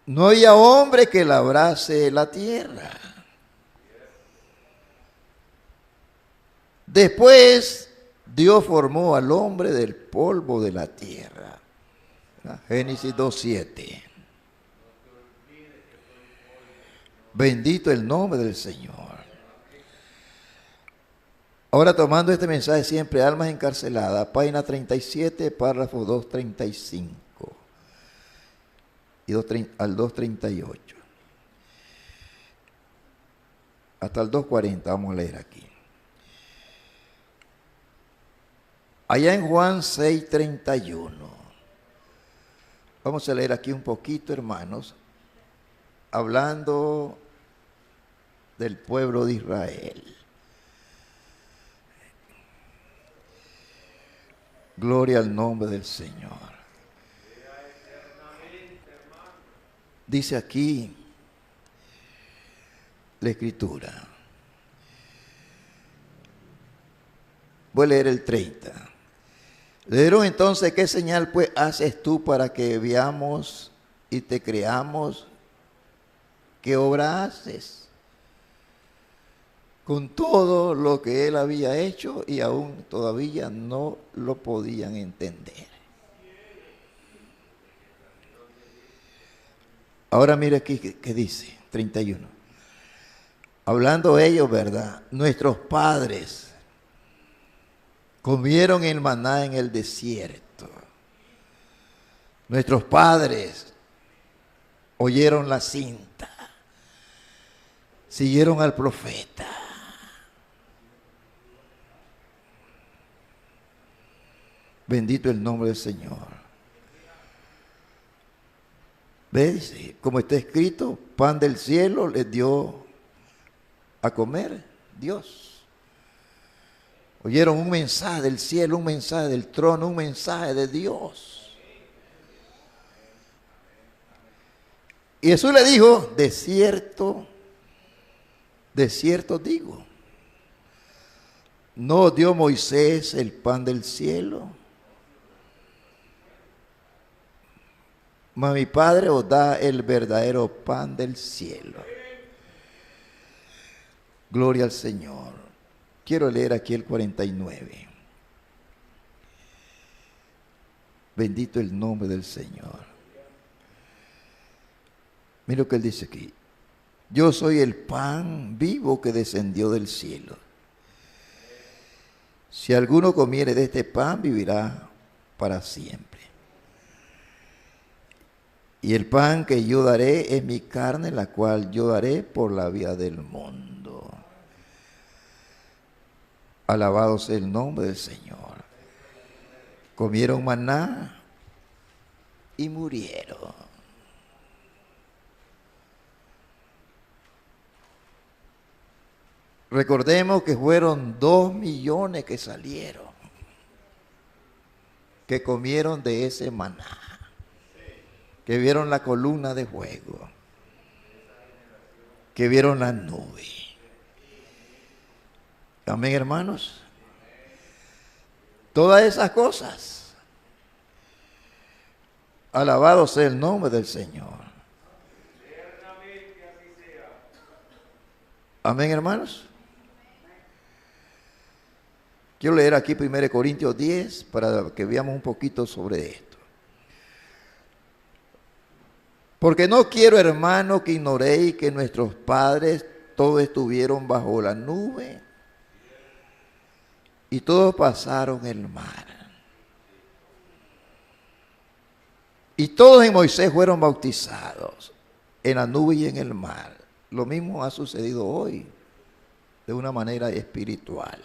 No había hombre que labrase la tierra. Después Dios formó al hombre del polvo de la tierra. Génesis 2:7. Bendito el nombre del Señor. Ahora tomando este mensaje siempre, almas encarceladas, página 37, párrafo 235 y al 238. Hasta el 240 vamos a leer aquí. Allá en Juan 6:31. Vamos a leer aquí un poquito, hermanos, hablando del pueblo de Israel. Gloria al nombre del Señor. Dice aquí la Escritura. Voy a leer el 30. Le dijeron entonces, ¿qué señal pues haces tú para que veamos y te creamos? ¿Qué obra haces? Con todo lo que él había hecho y aún todavía no lo podían entender. Ahora mire aquí que dice, 31. Hablando ellos, ¿verdad? Nuestros padres comieron el maná en el desierto. Nuestros padres oyeron la cinta, siguieron al profeta. Bendito el nombre del Señor. ¿Ves? Como está escrito, pan del cielo les dio a comer Dios. Oyeron un mensaje del cielo, un mensaje del trono, un mensaje de Dios. Y Jesús le dijo, de cierto digo, ¿no dio Moisés el pan del cielo? Mas mi Padre os da el verdadero pan del cielo. Gloria al Señor. Quiero leer aquí el 49. Bendito el nombre del Señor. Mira lo que él dice aquí. Yo soy el pan vivo que descendió del cielo. Si alguno comiere de este pan, vivirá para siempre. Y el pan que yo daré es mi carne, la cual yo daré por la vida del mundo. Alabado sea el nombre del Señor. Comieron maná y murieron. Recordemos que fueron 2 millones que salieron, que comieron de ese maná, que vieron la columna de fuego, que vieron la nube. Amén, hermanos. Todas esas cosas. Alabado sea el nombre del Señor. Amén, hermanos. Quiero leer aquí 1 Corintios 10 para que veamos un poquito sobre esto. Porque no quiero, hermano, que ignoréis que nuestros padres todos estuvieron bajo la nube y todos pasaron el mar. Y todos en Moisés fueron bautizados en la nube y en el mar. Lo mismo ha sucedido hoy de una manera espiritual.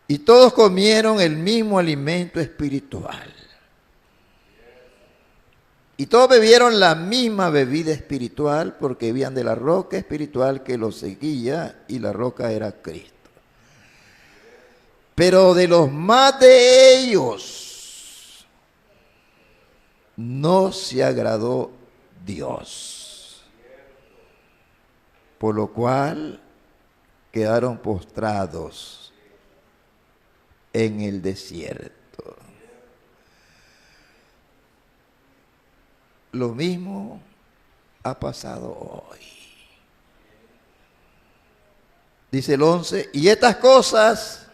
Y todos comieron el mismo alimento espiritual. Y todos bebieron la misma bebida espiritual porque bebían de la roca espiritual que los seguía y la roca era Cristo. Pero de los más de ellos no se agradó Dios, por lo cual quedaron postrados en el desierto. Lo mismo ha pasado hoy. Dice el 11, y estas cosas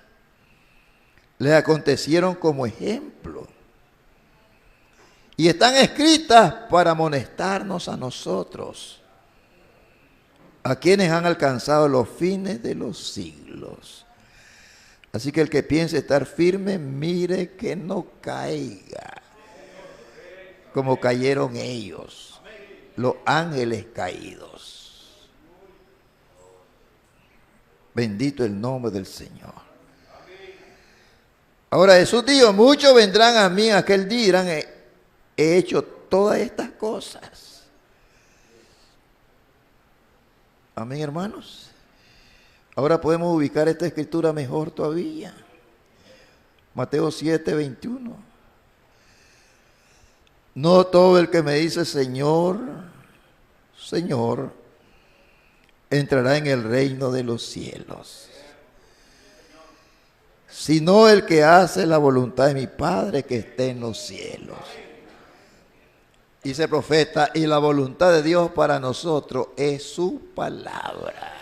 les acontecieron como ejemplo y están escritas para amonestarnos a nosotros, a quienes han alcanzado los fines de los siglos. Así que el que piense estar firme, mire que no caiga, como cayeron ellos, los ángeles caídos. Bendito el nombre del Señor. Ahora Jesús dijo, muchos vendrán a mí en aquel día y dirán, he hecho todas estas cosas. Amén, hermanos. Ahora podemos ubicar esta escritura mejor todavía. Mateo 7, 21. No todo el que me dice Señor, Señor, entrará en el reino de los cielos, sino el que hace la voluntad de mi Padre que esté en los cielos. Dice el profeta, y la voluntad de Dios para nosotros es su palabra.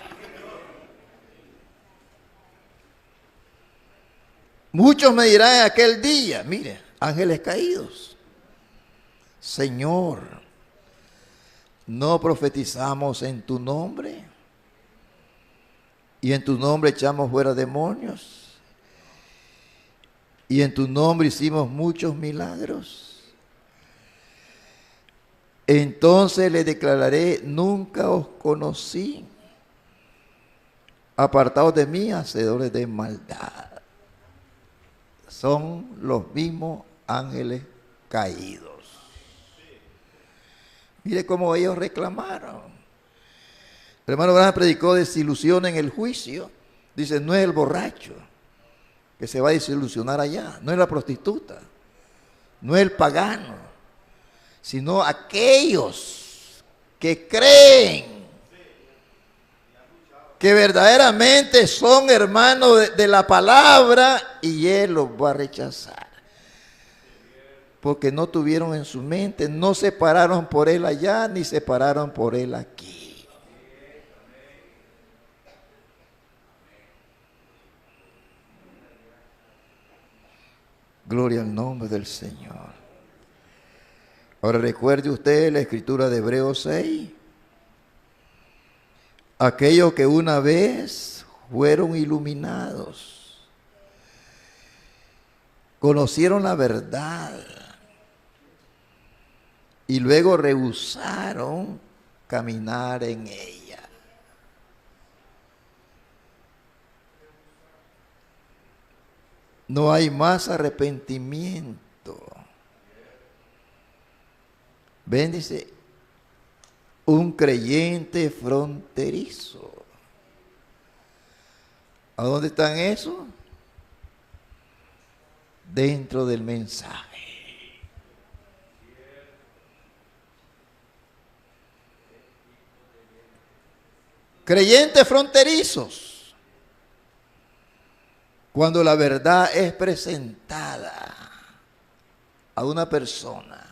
Muchos me dirán en aquel día, mire, ángeles caídos, Señor, ¿no profetizamos en tu nombre? y en tu nombre echamos fuera demonios, y en tu nombre hicimos muchos milagros. Entonces le declararé, nunca os conocí, apartados de mí, hacedores de maldad. Son los mismos ángeles caídos. Mire cómo ellos reclamaron. El hermano Branham predicó desilusión en el juicio. Dice, no es el borracho que se va a desilusionar allá, no es la prostituta, no es el pagano, sino aquellos que creen que verdaderamente son hermanos de la palabra, y él los va a rechazar. Porque no tuvieron en su mente, no se pararon por él allá, ni se pararon por él aquí. Gloria al nombre del Señor. Ahora recuerde usted la escritura de Hebreos 6. Aquellos que una vez fueron iluminados, conocieron la verdad y luego rehusaron caminar en ella. No hay más arrepentimiento. Ven, dice, un creyente fronterizo. ¿A dónde están esos? Dentro del mensaje. Creyentes fronterizos. Cuando la verdad es presentada a una persona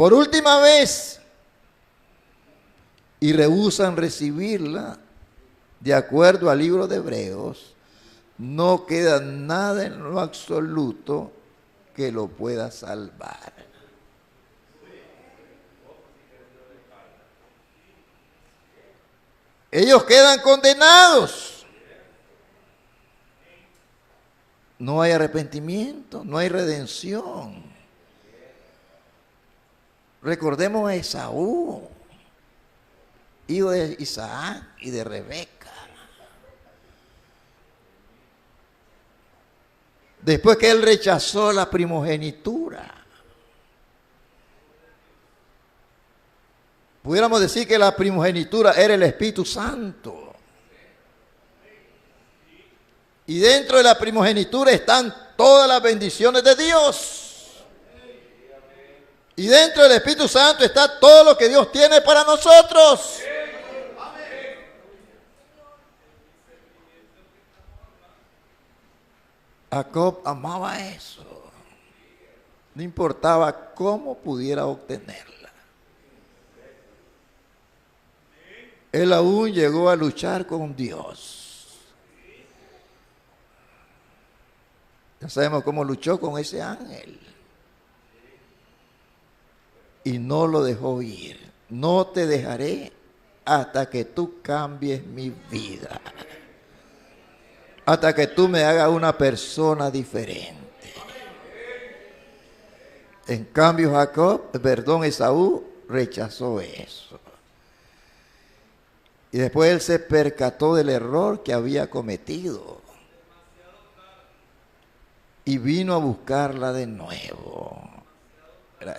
por última vez y rehúsan recibirla, de acuerdo al libro de Hebreos, no queda nada en lo absoluto que lo pueda salvar. Ellos quedan condenados. No hay arrepentimiento, no hay redención. Recordemos a Esaú, hijo de Isaac y de Rebeca. Después que él rechazó la primogenitura, pudiéramos decir que la primogenitura era el Espíritu Santo. Y dentro de la primogenitura están todas las bendiciones de Dios. Y dentro del Espíritu Santo está todo lo que Dios tiene para nosotros. Jacob amaba eso. No importaba cómo pudiera obtenerla. Él aún llegó a luchar con Dios. Ya sabemos cómo luchó con ese ángel. Y no lo dejó ir. No te dejaré hasta que tú cambies mi vida. Hasta que tú me hagas una persona diferente. En cambio Esaú rechazó eso. Y después él se percató del error que había cometido. Y vino a buscarla de nuevo.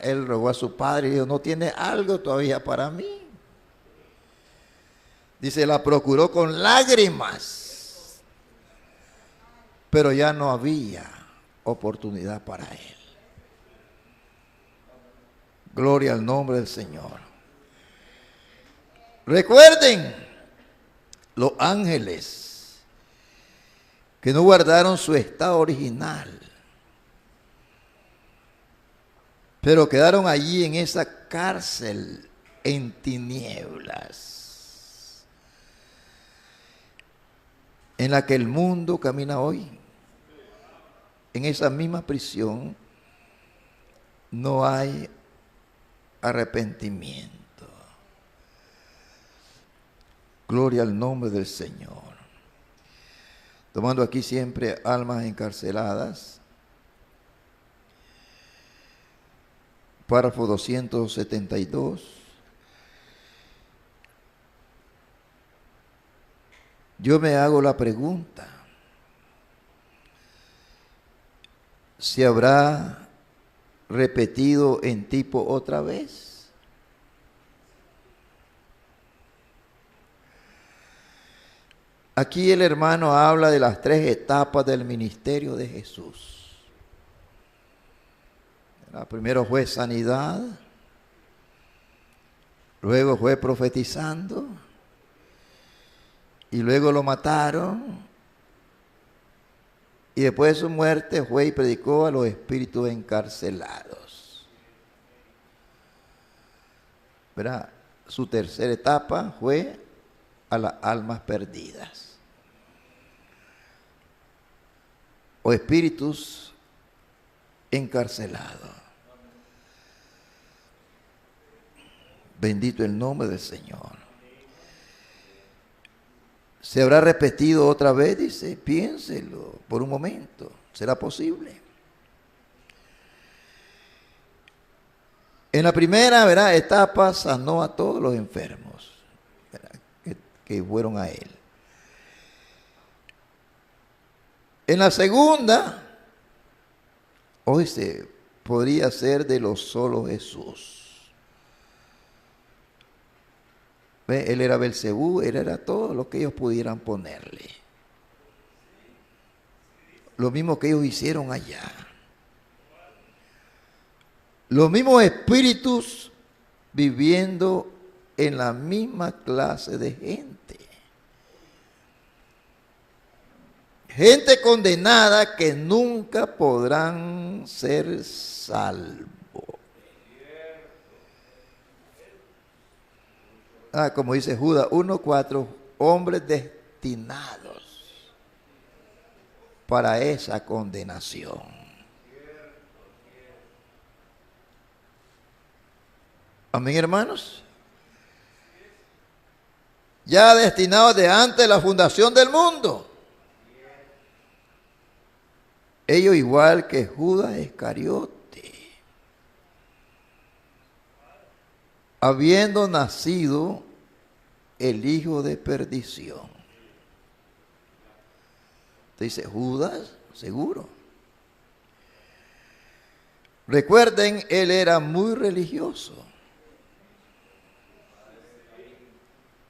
Él rogó a su padre y dijo, ¿no tiene algo todavía para mí? Dice, la procuró con lágrimas, pero ya no había oportunidad para él. Gloria al nombre del Señor. Recuerden, los ángeles que no guardaron su estado original, pero quedaron allí en esa cárcel en tinieblas, en la que el mundo camina hoy. En esa misma prisión no hay arrepentimiento. Gloria al nombre del Señor. Tomando aquí siempre almas encarceladas. Párrafo 272. Yo me hago la pregunta, ¿se habrá repetido en tipo otra vez? Aquí el hermano habla de las 3 etapas del ministerio de Jesús. Primero fue sanidad, luego fue profetizando, y luego lo mataron, y después de su muerte fue y predicó a los espíritus encarcelados. ¿Verdad? Su tercera etapa fue a las almas perdidas o espíritus encarcelados. Bendito el nombre del Señor. ¿Se habrá repetido otra vez? Dice, piénselo por un momento. ¿Será posible? En la primera, ¿verdad?, etapa sanó a todos los enfermos, ¿verdad?, que fueron a él. En la segunda, hoy se podría ser de los solo Jesús. ¿Ve? Él era Belcebú, él era todo lo que ellos pudieran ponerle. Lo mismo que ellos hicieron allá. Los mismos espíritus viviendo en la misma clase de gente. Gente condenada que nunca podrán ser salvos. Como dice Judas 1:4, hombres destinados para esa condenación. Amén, hermanos. Ya destinados de antes de la fundación del mundo. Ellos igual que Judas Iscariote, habiendo nacido el hijo de perdición. Dice Judas, seguro. Recuerden, él era muy religioso,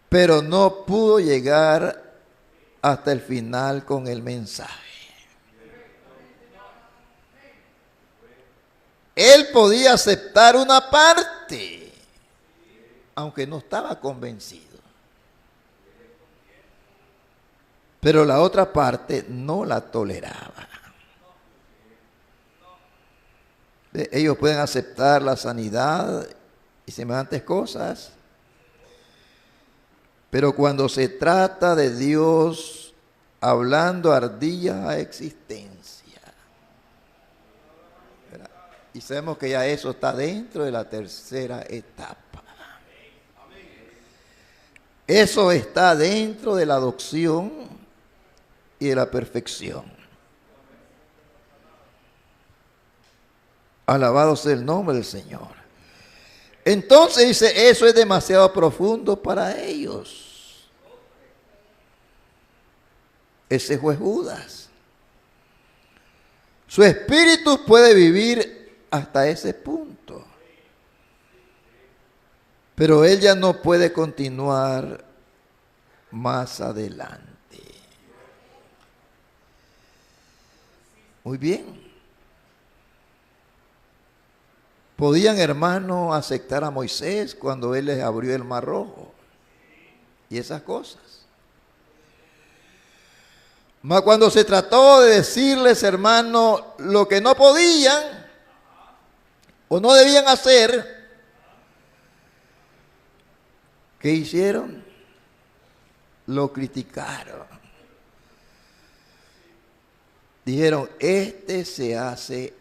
pero no pudo llegar hasta el final con el mensaje. Él podía aceptar una parte, aunque no estaba convencido. Pero la otra parte no la toleraba. Ellos pueden aceptar la sanidad y semejantes cosas, pero cuando se trata de Dios hablando ardillas a existencia, ¿verdad?, y sabemos que ya eso está dentro de la tercera etapa. Eso está dentro de la adopción y de la perfección. Alabado sea el nombre del Señor. Entonces dice, eso es demasiado profundo para ellos. Ese fue Judas. Su espíritu puede vivir hasta ese punto, pero él ya no puede continuar más adelante. Muy bien. Podían, hermanos, aceptar a Moisés cuando él les abrió el mar rojo y esas cosas. Mas cuando se trató de decirles, hermanos, lo que no podían o no debían hacer, ¿qué hicieron? Lo criticaron. Dijeron, este se hace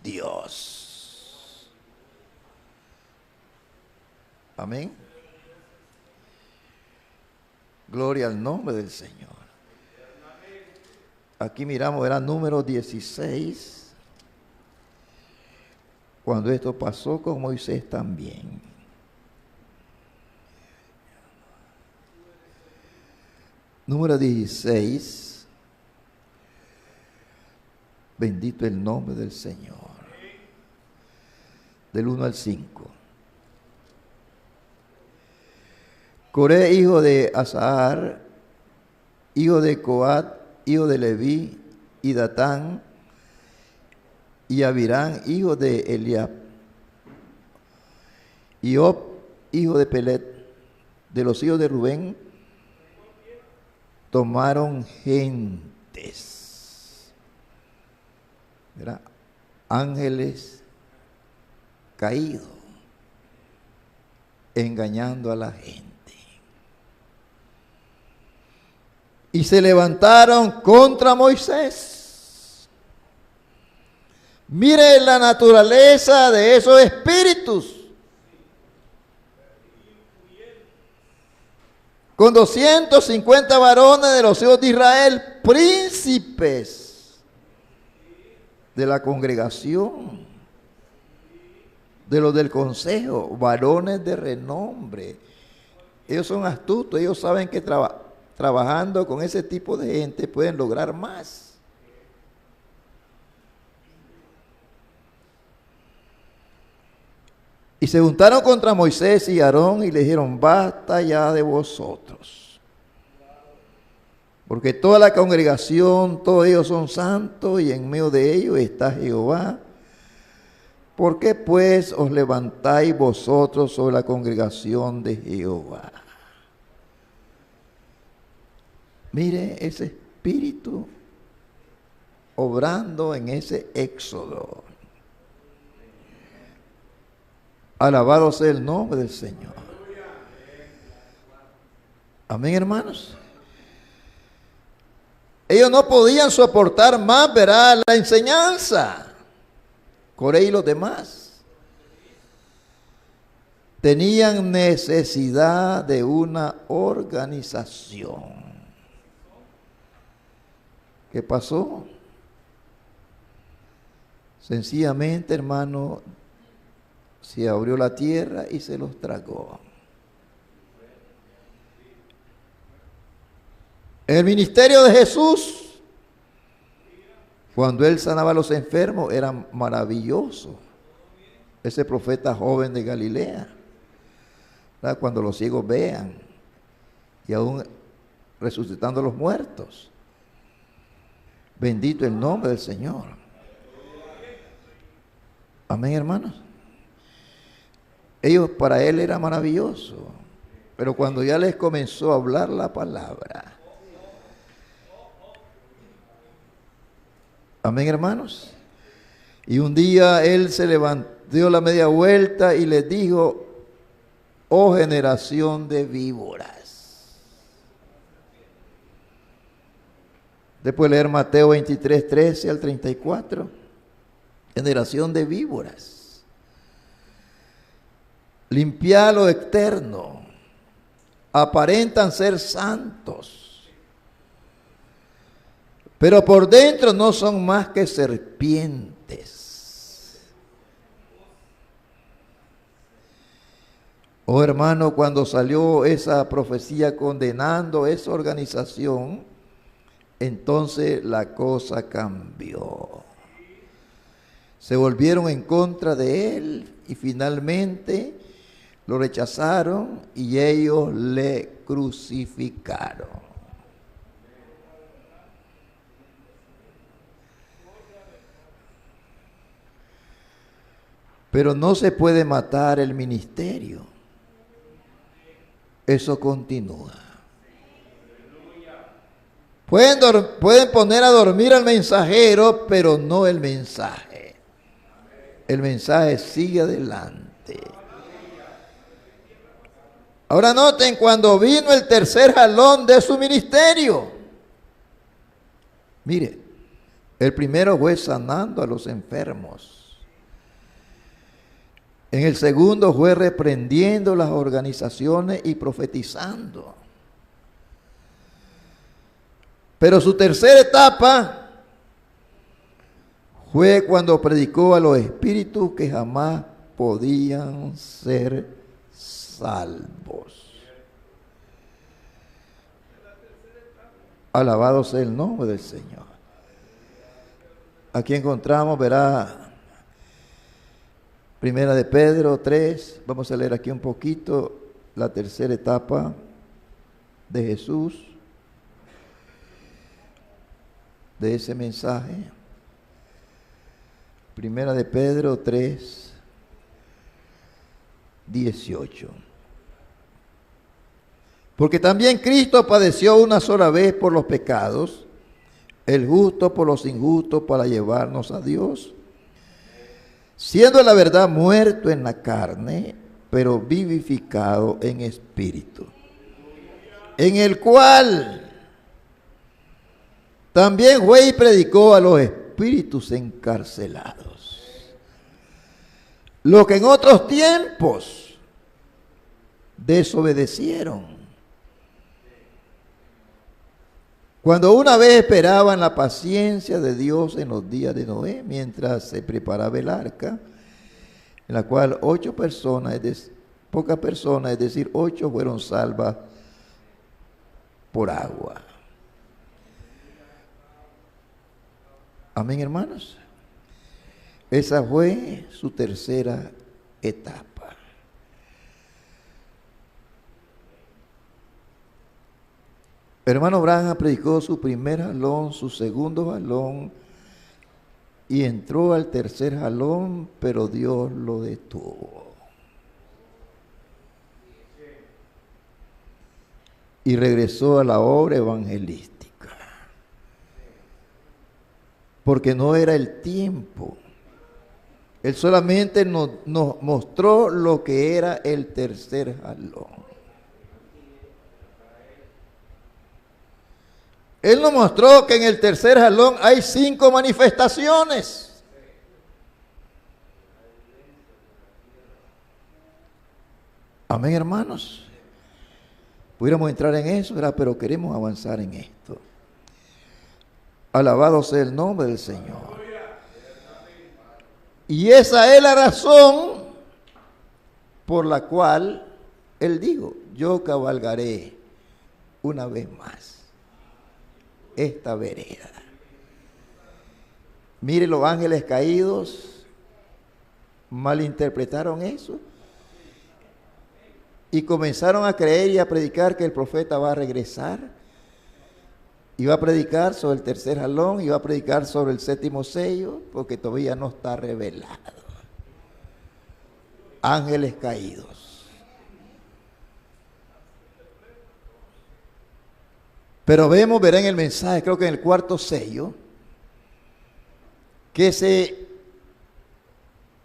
Dios. Amén. Gloria al nombre del Señor. Aquí miramos, era número 16, cuando esto pasó con Moisés también. Número 16. Bendito el nombre del Señor. Del 1 al 5. Coré, hijo de Azahar, hijo de Coat, hijo de Leví, y Datán, y Abirán, hijo de Eliab, y Ob, hijo de Pelet, de los hijos de Rubén, tomaron gentes, ¿verdad? Ángeles caídos, engañando a la gente. Y se levantaron contra Moisés. Mire la naturaleza de esos espíritus. Con 250 varones de los hijos de Israel, príncipes de la congregación, de los del consejo, varones de renombre. Ellos son astutos, ellos saben que trabajando con ese tipo de gente pueden lograr más. Y se juntaron contra Moisés y Aarón y le dijeron: basta ya de vosotros, porque toda la congregación, todos ellos son santos y en medio de ellos está Jehová. ¿Por qué pues os levantáis vosotros sobre la congregación de Jehová? Mire ese espíritu obrando en ese éxodo. Alabado sea el nombre del Señor. Amén, hermanos. Ellos no podían soportar más, verá, la enseñanza. Coré y los demás tenían necesidad de una organización. ¿Qué pasó? Sencillamente, hermano, se abrió la tierra y se los tragó. El ministerio de Jesús, cuando Él sanaba a los enfermos, era maravilloso. Ese profeta joven de Galilea, ¿verdad? Cuando los ciegos vean, y aún resucitando a los muertos. Bendito el nombre del Señor. Amén, hermanos. Ellos, para Él era maravilloso, pero cuando ya les comenzó a hablar la palabra. Amén, hermanos. Y un día Él se levantó, dio la media vuelta y les dijo: oh generación de víboras. Después leer Mateo 23, 13 al 34. Generación de víboras. Limpiad lo externo. Aparentan ser santos, pero por dentro no son más que serpientes. Oh hermano, cuando salió esa profecía condenando esa organización, entonces la cosa cambió. Se volvieron en contra de él y finalmente lo rechazaron y ellos le crucificaron. Pero no se puede matar el ministerio. Eso continúa. Pueden poner a dormir al mensajero, pero no el mensaje. El mensaje sigue adelante. Ahora noten, cuando vino el tercer jalón de su ministerio. Mire, el primero fue sanando a los enfermos. En el segundo fue reprendiendo las organizaciones y profetizando. Pero su tercera etapa fue cuando predicó a los espíritus que jamás podían ser salvos. Alabado sea el nombre del Señor. Aquí encontramos, verá, Primera de Pedro 3, vamos a leer aquí un poquito la tercera etapa de Jesús, de ese mensaje. Primera de Pedro 3, 18. Porque también Cristo padeció una sola vez por los pecados, el justo por los injustos, para llevarnos a Dios, siendo la verdad muerto en la carne, pero vivificado en espíritu, en el cual también fue y predicó a los espíritus encarcelados, los que en otros tiempos desobedecieron, cuando una vez esperaban la paciencia de Dios en los días de Noé, mientras se preparaba el arca, en la cual 8 personas, pocas personas, es decir, 8 fueron salvas por agua. Amén, hermanos. Esa fue su tercera etapa. Hermano Branham predicó su primer jalón, su segundo jalón, y entró al tercer jalón, pero Dios lo detuvo. Y regresó a la obra evangelística, porque no era el tiempo. Él solamente nos mostró lo que era el tercer jalón. Él nos mostró que en el tercer jalón hay 5 manifestaciones. Amén, hermanos. Pudiéramos entrar en eso, ¿verdad? Pero queremos avanzar en esto. Alabado sea el nombre del Señor. Y esa es la razón por la cual Él dijo, yo cabalgaré una vez más esta vereda. Mire, los ángeles caídos malinterpretaron eso y comenzaron a creer y a predicar que el profeta va a regresar y va a predicar sobre el tercer jalón y va a predicar sobre el séptimo sello, porque todavía no está revelado. Ángeles caídos. Pero verá en el mensaje, creo que en el cuarto sello, que ese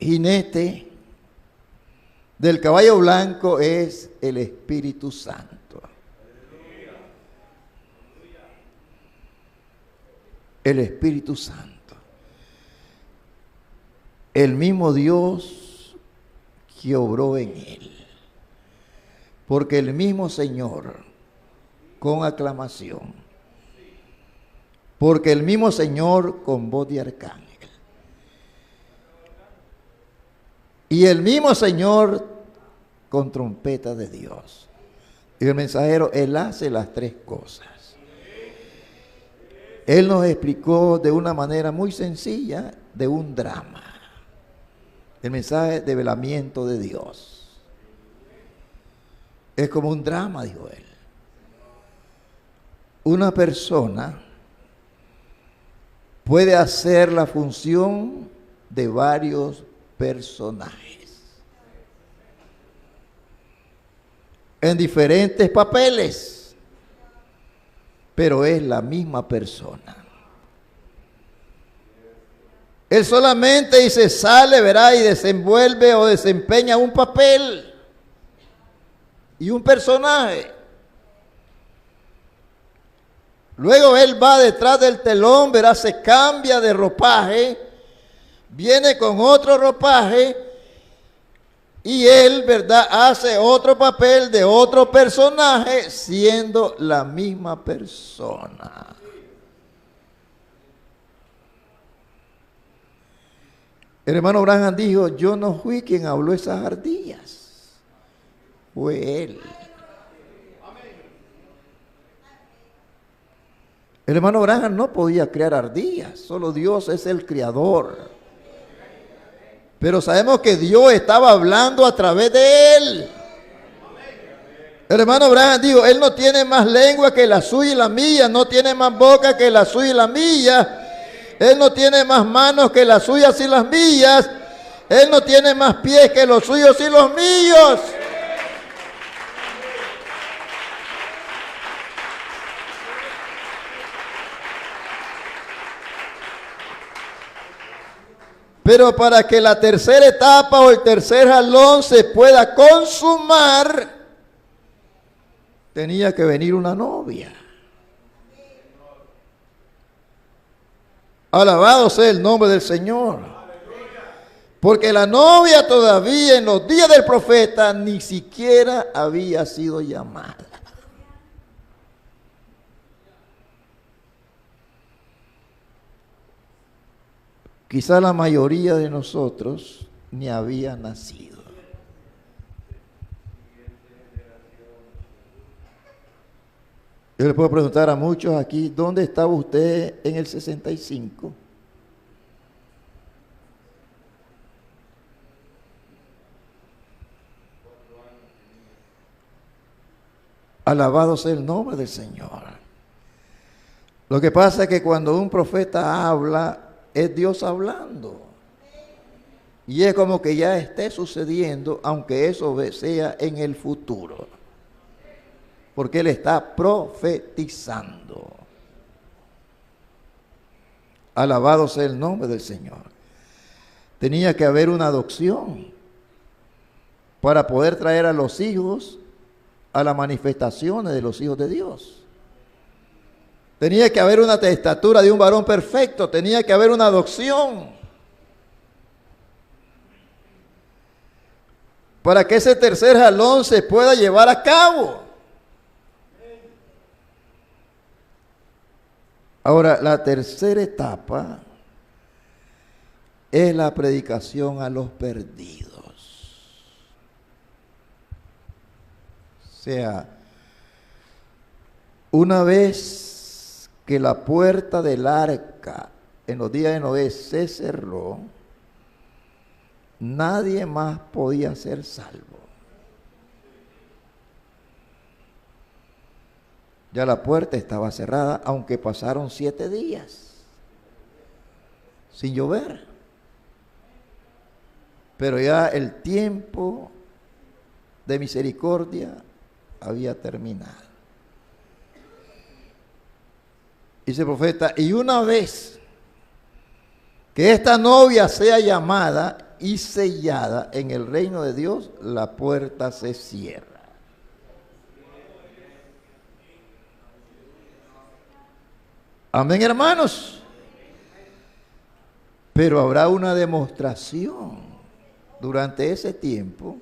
jinete del caballo blanco es el Espíritu Santo. El Espíritu Santo. El mismo Dios que obró en él. Porque el mismo Señor, con aclamación, porque el mismo Señor con voz de arcángel, y el mismo Señor con trompeta de Dios. Y el mensajero, Él hace las 3 cosas. Él nos explicó de una manera muy sencilla, de un drama, el mensaje de velamiento de Dios. Es como un drama, dijo Él. Una persona puede hacer la función de varios personajes en diferentes papeles, pero es la misma persona. Él solamente y se sale, verá, y desenvuelve o desempeña un papel y un personaje. Luego él va detrás del telón, verá, se cambia de ropaje, viene con otro ropaje y él, verdad, hace otro papel de otro personaje siendo la misma persona. El hermano Branham dijo, yo no fui quien habló esas ardillas, fue él. El hermano Branham no podía crear ardillas, solo Dios es el creador. Pero sabemos que Dios estaba hablando a través de él. El hermano Branham dijo, él no tiene más lengua que la suya y la mía, no tiene más boca que la suya y la mía. Él no tiene más manos que las suyas y las mías. Él no tiene más pies que los suyos y los míos. Pero para que la tercera etapa o el tercer jalón se pueda consumar, tenía que venir una novia. Alabado sea el nombre del Señor. Porque la novia todavía en los días del profeta ni siquiera había sido llamada. Quizá la mayoría de nosotros ni había nacido. Yo le puedo preguntar a muchos aquí, ¿dónde estaba usted en el 65? Alabado sea el nombre del Señor. Lo que pasa es que cuando un profeta habla, es Dios hablando. Y es como que ya esté sucediendo, aunque eso sea en el futuro. Porque Él está profetizando. Alabado sea el nombre del Señor. Tenía que haber una adopción para poder traer a los hijos a las manifestaciones de los hijos de Dios. Tenía que haber una testatura de un varón perfecto. Tenía que haber una adopción para que ese tercer jalón se pueda llevar a cabo. Ahora, la tercera etapa es la predicación a los perdidos. O sea, una vez que la puerta del arca en los días de Noé se cerró, nadie más podía ser salvo. Ya la puerta estaba cerrada, aunque pasaron 7 días sin llover. Pero ya el tiempo de misericordia había terminado. Dice el profeta, y una vez que esta novia sea llamada y sellada en el reino de Dios, la puerta se cierra. Amén, hermanos. Pero habrá una demostración durante ese tiempo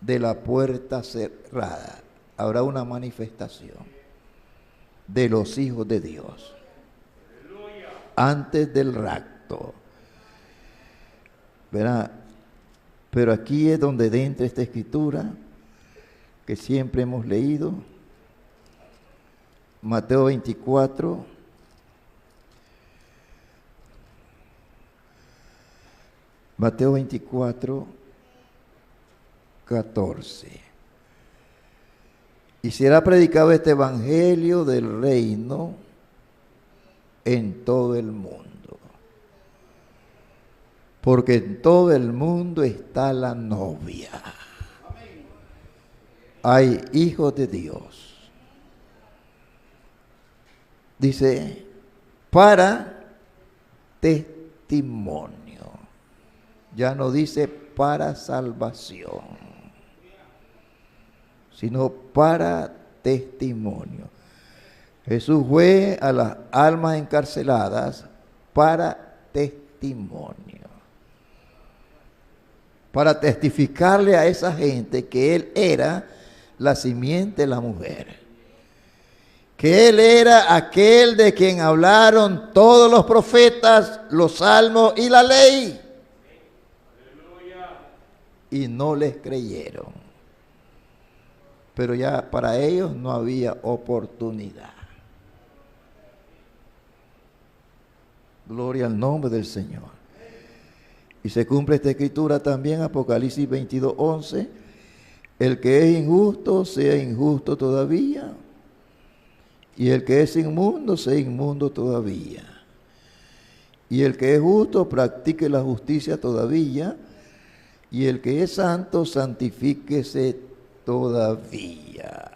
de la puerta cerrada. Habrá una manifestación de los hijos de Dios antes del rapto. ¿Verdad? Pero aquí es donde entra esta escritura que siempre hemos leído. Mateo 24, Mateo 24, 14. Y será predicado este evangelio del reino en todo el mundo. Porque en todo el mundo está la novia. Hay hijos de Dios. Dice, para testimonio. Ya no dice para salvación, sino para testimonio. Jesús fue a las almas encarceladas para testimonio. Para testificarle a esa gente que Él era la simiente de la mujer. que Él era aquel de quien hablaron todos los profetas, los salmos y la ley. Y no les creyeron. Pero ya para ellos no había oportunidad. Gloria al nombre del Señor. Y se cumple esta escritura también, Apocalipsis 22:11. El que es injusto, sea injusto todavía. Y el que es inmundo, sea inmundo todavía. Y el que es justo, practique la justicia todavía. Y el que es santo, santifíquese todavía.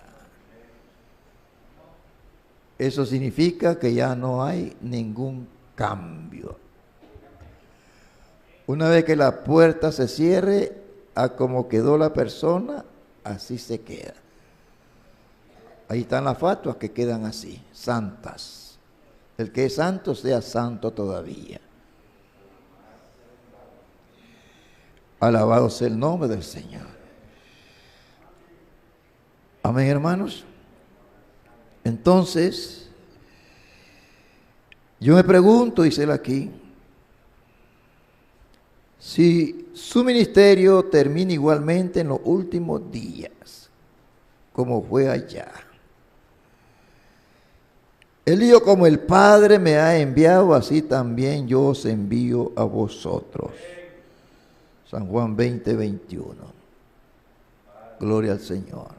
Eso significa que ya no hay ningún cambio. Una vez que la puerta se cierre, a como quedó la persona, así se queda. Ahí están las fatuas que quedan así, santas. El que es santo, sea santo todavía. Alabado sea el nombre del Señor. Amén, hermanos. Entonces, yo me pregunto, dice él aquí, si su ministerio termina igualmente en los últimos días, como fue allá. Él dijo, como el Padre me ha enviado, así también yo os envío a vosotros. San Juan 20:21. Gloria al Señor.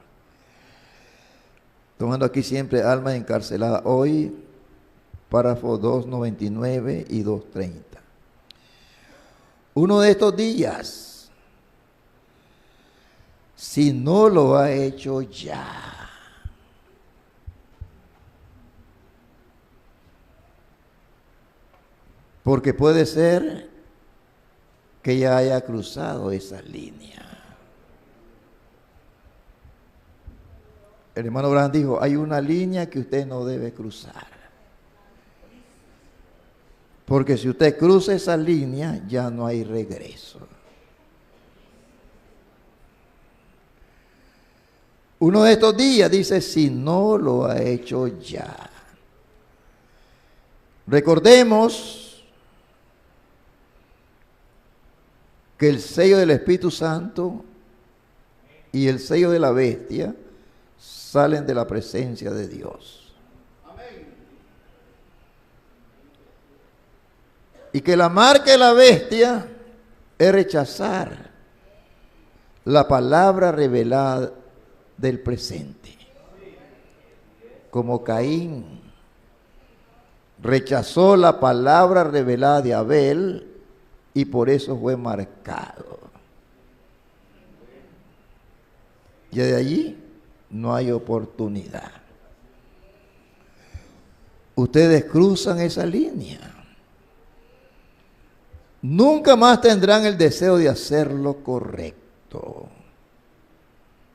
Tomando aquí siempre almas encarceladas hoy, párrafo 299 y 230. Uno de estos días, si no lo ha hecho ya, porque puede ser que ya haya cruzado esa línea. El hermano Branham dijo, hay una línea que usted no debe cruzar. Porque si usted cruza esa línea, ya no hay regreso. Uno de estos días dice, si no lo ha hecho ya. Recordemos que el sello del Espíritu Santo y el sello de la bestia salen de la presencia de Dios. Y que la marca de la bestia es rechazar la palabra revelada del presente. Como Caín rechazó la palabra revelada de Abel y por eso fue marcado. Y de allí no hay oportunidad. Ustedes cruzan esa línea. Nunca más tendrán el deseo de hacer lo correcto.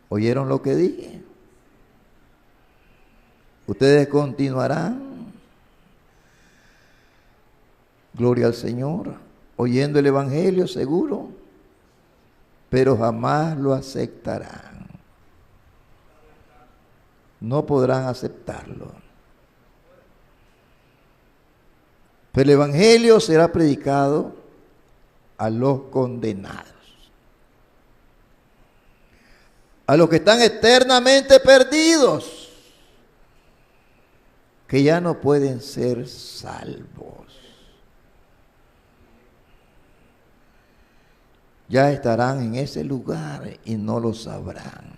¿Oyeron lo que dije? Ustedes continuarán, gloria al Señor, oyendo el Evangelio seguro, pero jamás lo aceptarán. No podrán aceptarlo. Pero el Evangelio será predicado a los condenados, a los que están eternamente perdidos, que ya no pueden ser salvos. Ya estarán en ese lugar y no lo sabrán.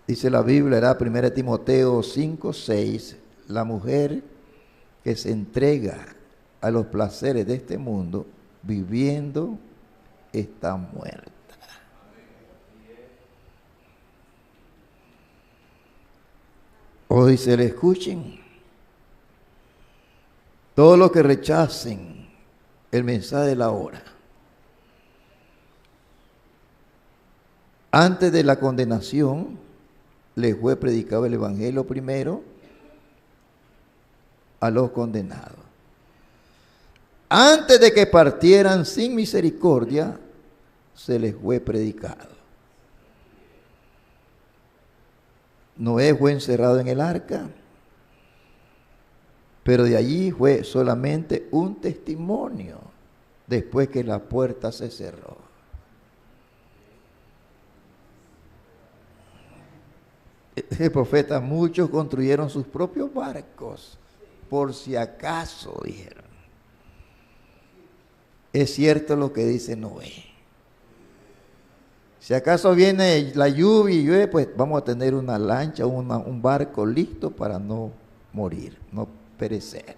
Dice la Biblia, era 1 Timoteo 5:6, la mujer que se entrega a los placeres de este mundo, viviendo, está muerta. O dice, le escuchen, todos los que rechacen el mensaje de la hora, antes de la condenación, les fue predicado el Evangelio primero a los condenados. Antes de que partieran sin misericordia, se les fue predicado. Noé fue encerrado en el arca, pero de allí fue solamente un testimonio después que la puerta se cerró. El profeta, muchos construyeron sus propios barcos, por si acaso, dijeron. Es cierto lo que dice Noé. Si acaso viene la lluvia y llueve, pues vamos a tener una lancha, un barco listo para no morir, no perecer.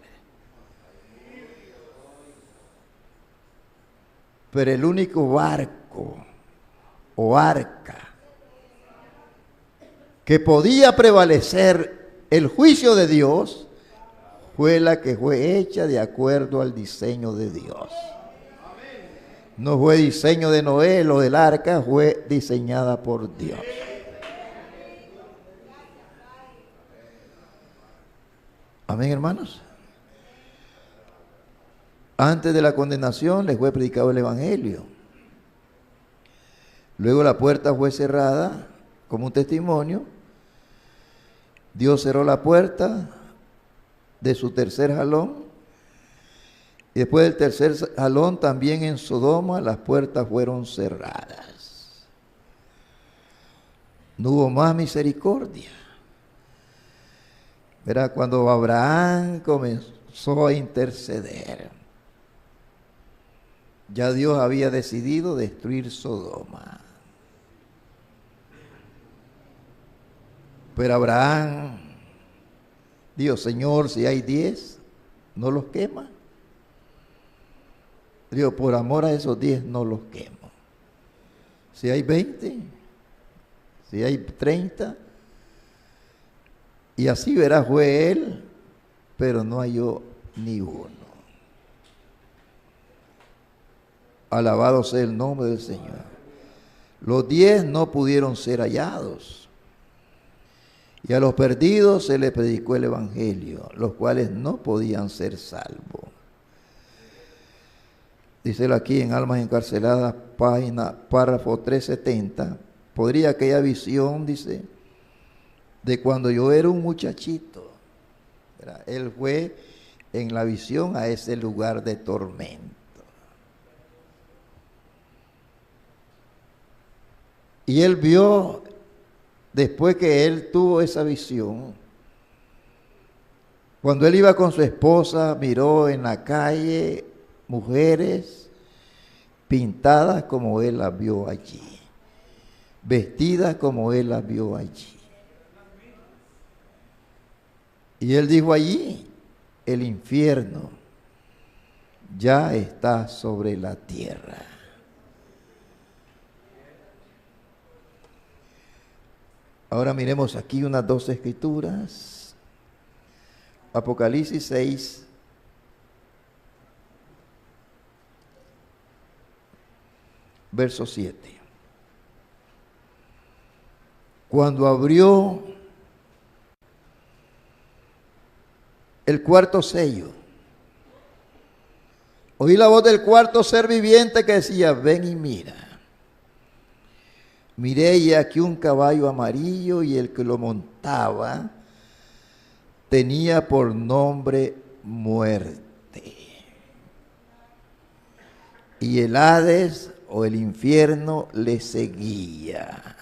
Pero el único barco o arca que podía prevalecer el juicio de Dios fue la que fue hecha de acuerdo al diseño de Dios. No fue diseño de Noé, lo del arca fue diseñada por Dios. Amén, hermanos. Antes de la condenación les fue predicado el evangelio. Luego la puerta fue cerrada como un testimonio. Dios cerró la puerta de su tercer jalón. Y después del tercer jalón también en Sodoma las puertas fueron cerradas. No hubo más misericordia. Verá, cuando Abraham comenzó a interceder, ya Dios había decidido destruir Sodoma. Pero Abraham dijo: Señor, si hay 10, ¿no los quema? Digo, por amor a esos 10 no los quemo. Si hay 20, si hay 30, y así verá, fue él, pero no halló ni uno. Alabado sea el nombre del Señor. Los 10 no pudieron ser hallados. Y a los perdidos se les predicó el evangelio, los cuales no podían ser salvos. Díselo aquí en Almas Encarceladas, párrafo 370. Podría aquella visión, dice, de cuando yo era un muchachito. ¿Verdad? Él fue en la visión a ese lugar de tormento. Y él vio, después que él tuvo esa visión, cuando él iba con su esposa, miró en la calle mujeres pintadas como él las vio allí, vestidas como él las vio allí. Y él dijo allí: el infierno ya está sobre la tierra. Ahora miremos aquí unas 2 escrituras. Apocalipsis 6. Verso 7. Cuando abrió el cuarto sello, oí la voz del cuarto ser viviente que decía: ven y mira. Miré y aquí un caballo amarillo, y el que lo montaba tenía por nombre Muerte. Y el Hades, o el infierno, le seguía.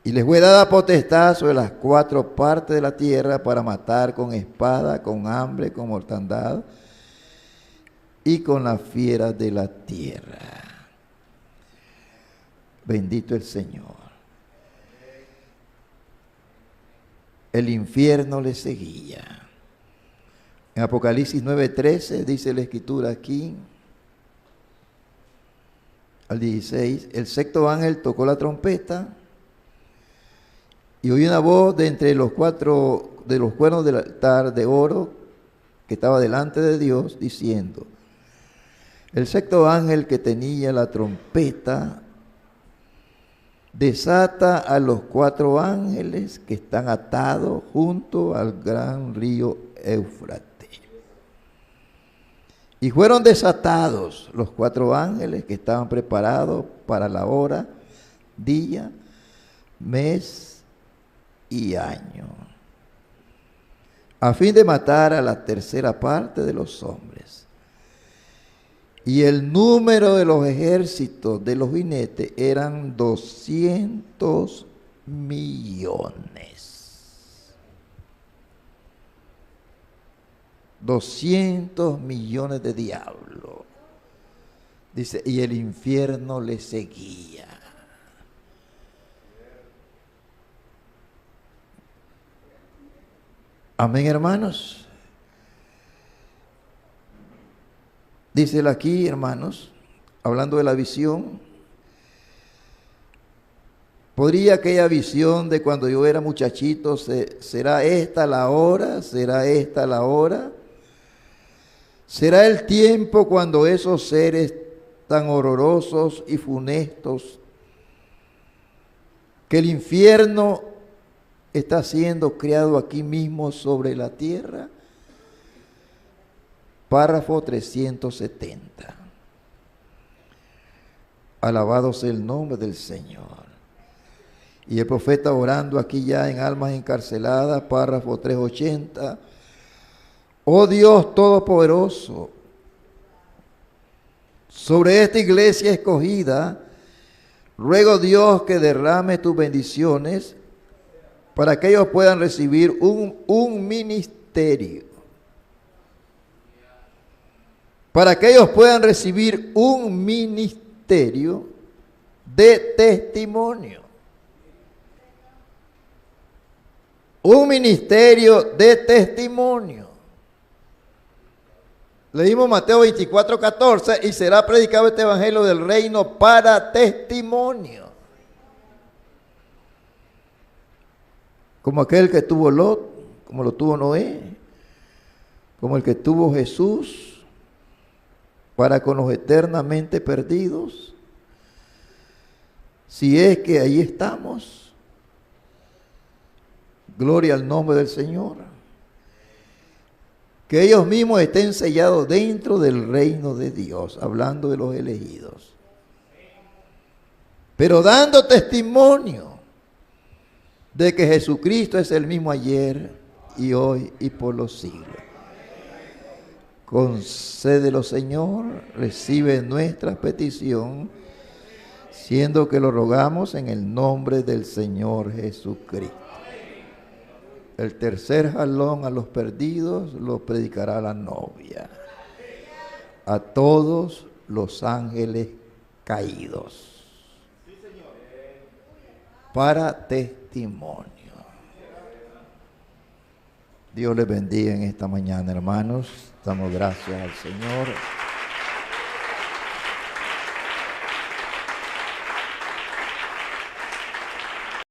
Y les fue dada potestad sobre las 4 partes de la tierra para matar con espada, con hambre, con mortandad y con las fieras de la tierra. Bendito el Señor. El infierno le seguía. En Apocalipsis 9:13 dice la escritura aquí, al 16, el sexto ángel tocó la trompeta y oí una voz de entre los 4 de los cuernos del altar de oro que estaba delante de Dios, diciendo: el sexto ángel que tenía la trompeta desata a los 4 ángeles que están atados junto al gran río Éufrates. Y fueron desatados los 4 ángeles que estaban preparados para la hora, día, mes y año, a fin de matar a la tercera parte de los hombres. Y el número de los ejércitos de los jinetes eran 200 millones. 200 millones de diablos. Dice, y el infierno le seguía. Amén, hermanos. Dice él aquí, hermanos, hablando de la visión. ¿Podría aquella visión de cuando yo era muchachito, será esta la hora? ¿Será esta la hora? ¿Será el tiempo cuando esos seres tan horrorosos y funestos que el infierno está siendo creado aquí mismo sobre la tierra? Párrafo 370. Alabado sea el nombre del Señor. Y el profeta orando aquí ya en almas encarceladas, párrafo 380. Oh Dios Todopoderoso, sobre esta iglesia escogida, ruego Dios que derrame tus bendiciones para que ellos puedan recibir un ministerio. Para que ellos puedan recibir un ministerio de testimonio. Un ministerio de testimonio. Leímos Mateo 24:14, y será predicado este evangelio del reino para testimonio. Como aquel que tuvo Lot, como lo tuvo Noé, como el que tuvo Jesús, para con los eternamente perdidos. Si es que ahí estamos, gloria al nombre del Señor. Que ellos mismos estén sellados dentro del reino de Dios, hablando de los elegidos. Pero dando testimonio de que Jesucristo es el mismo ayer y hoy y por los siglos. Concédelo, Señor, recibe nuestra petición, siendo que lo rogamos en el nombre del Señor Jesucristo. El tercer jalón a los perdidos lo predicará la novia. A todos los ángeles caídos. Para testimonio. Dios les bendiga en esta mañana, hermanos. Damos gracias al Señor.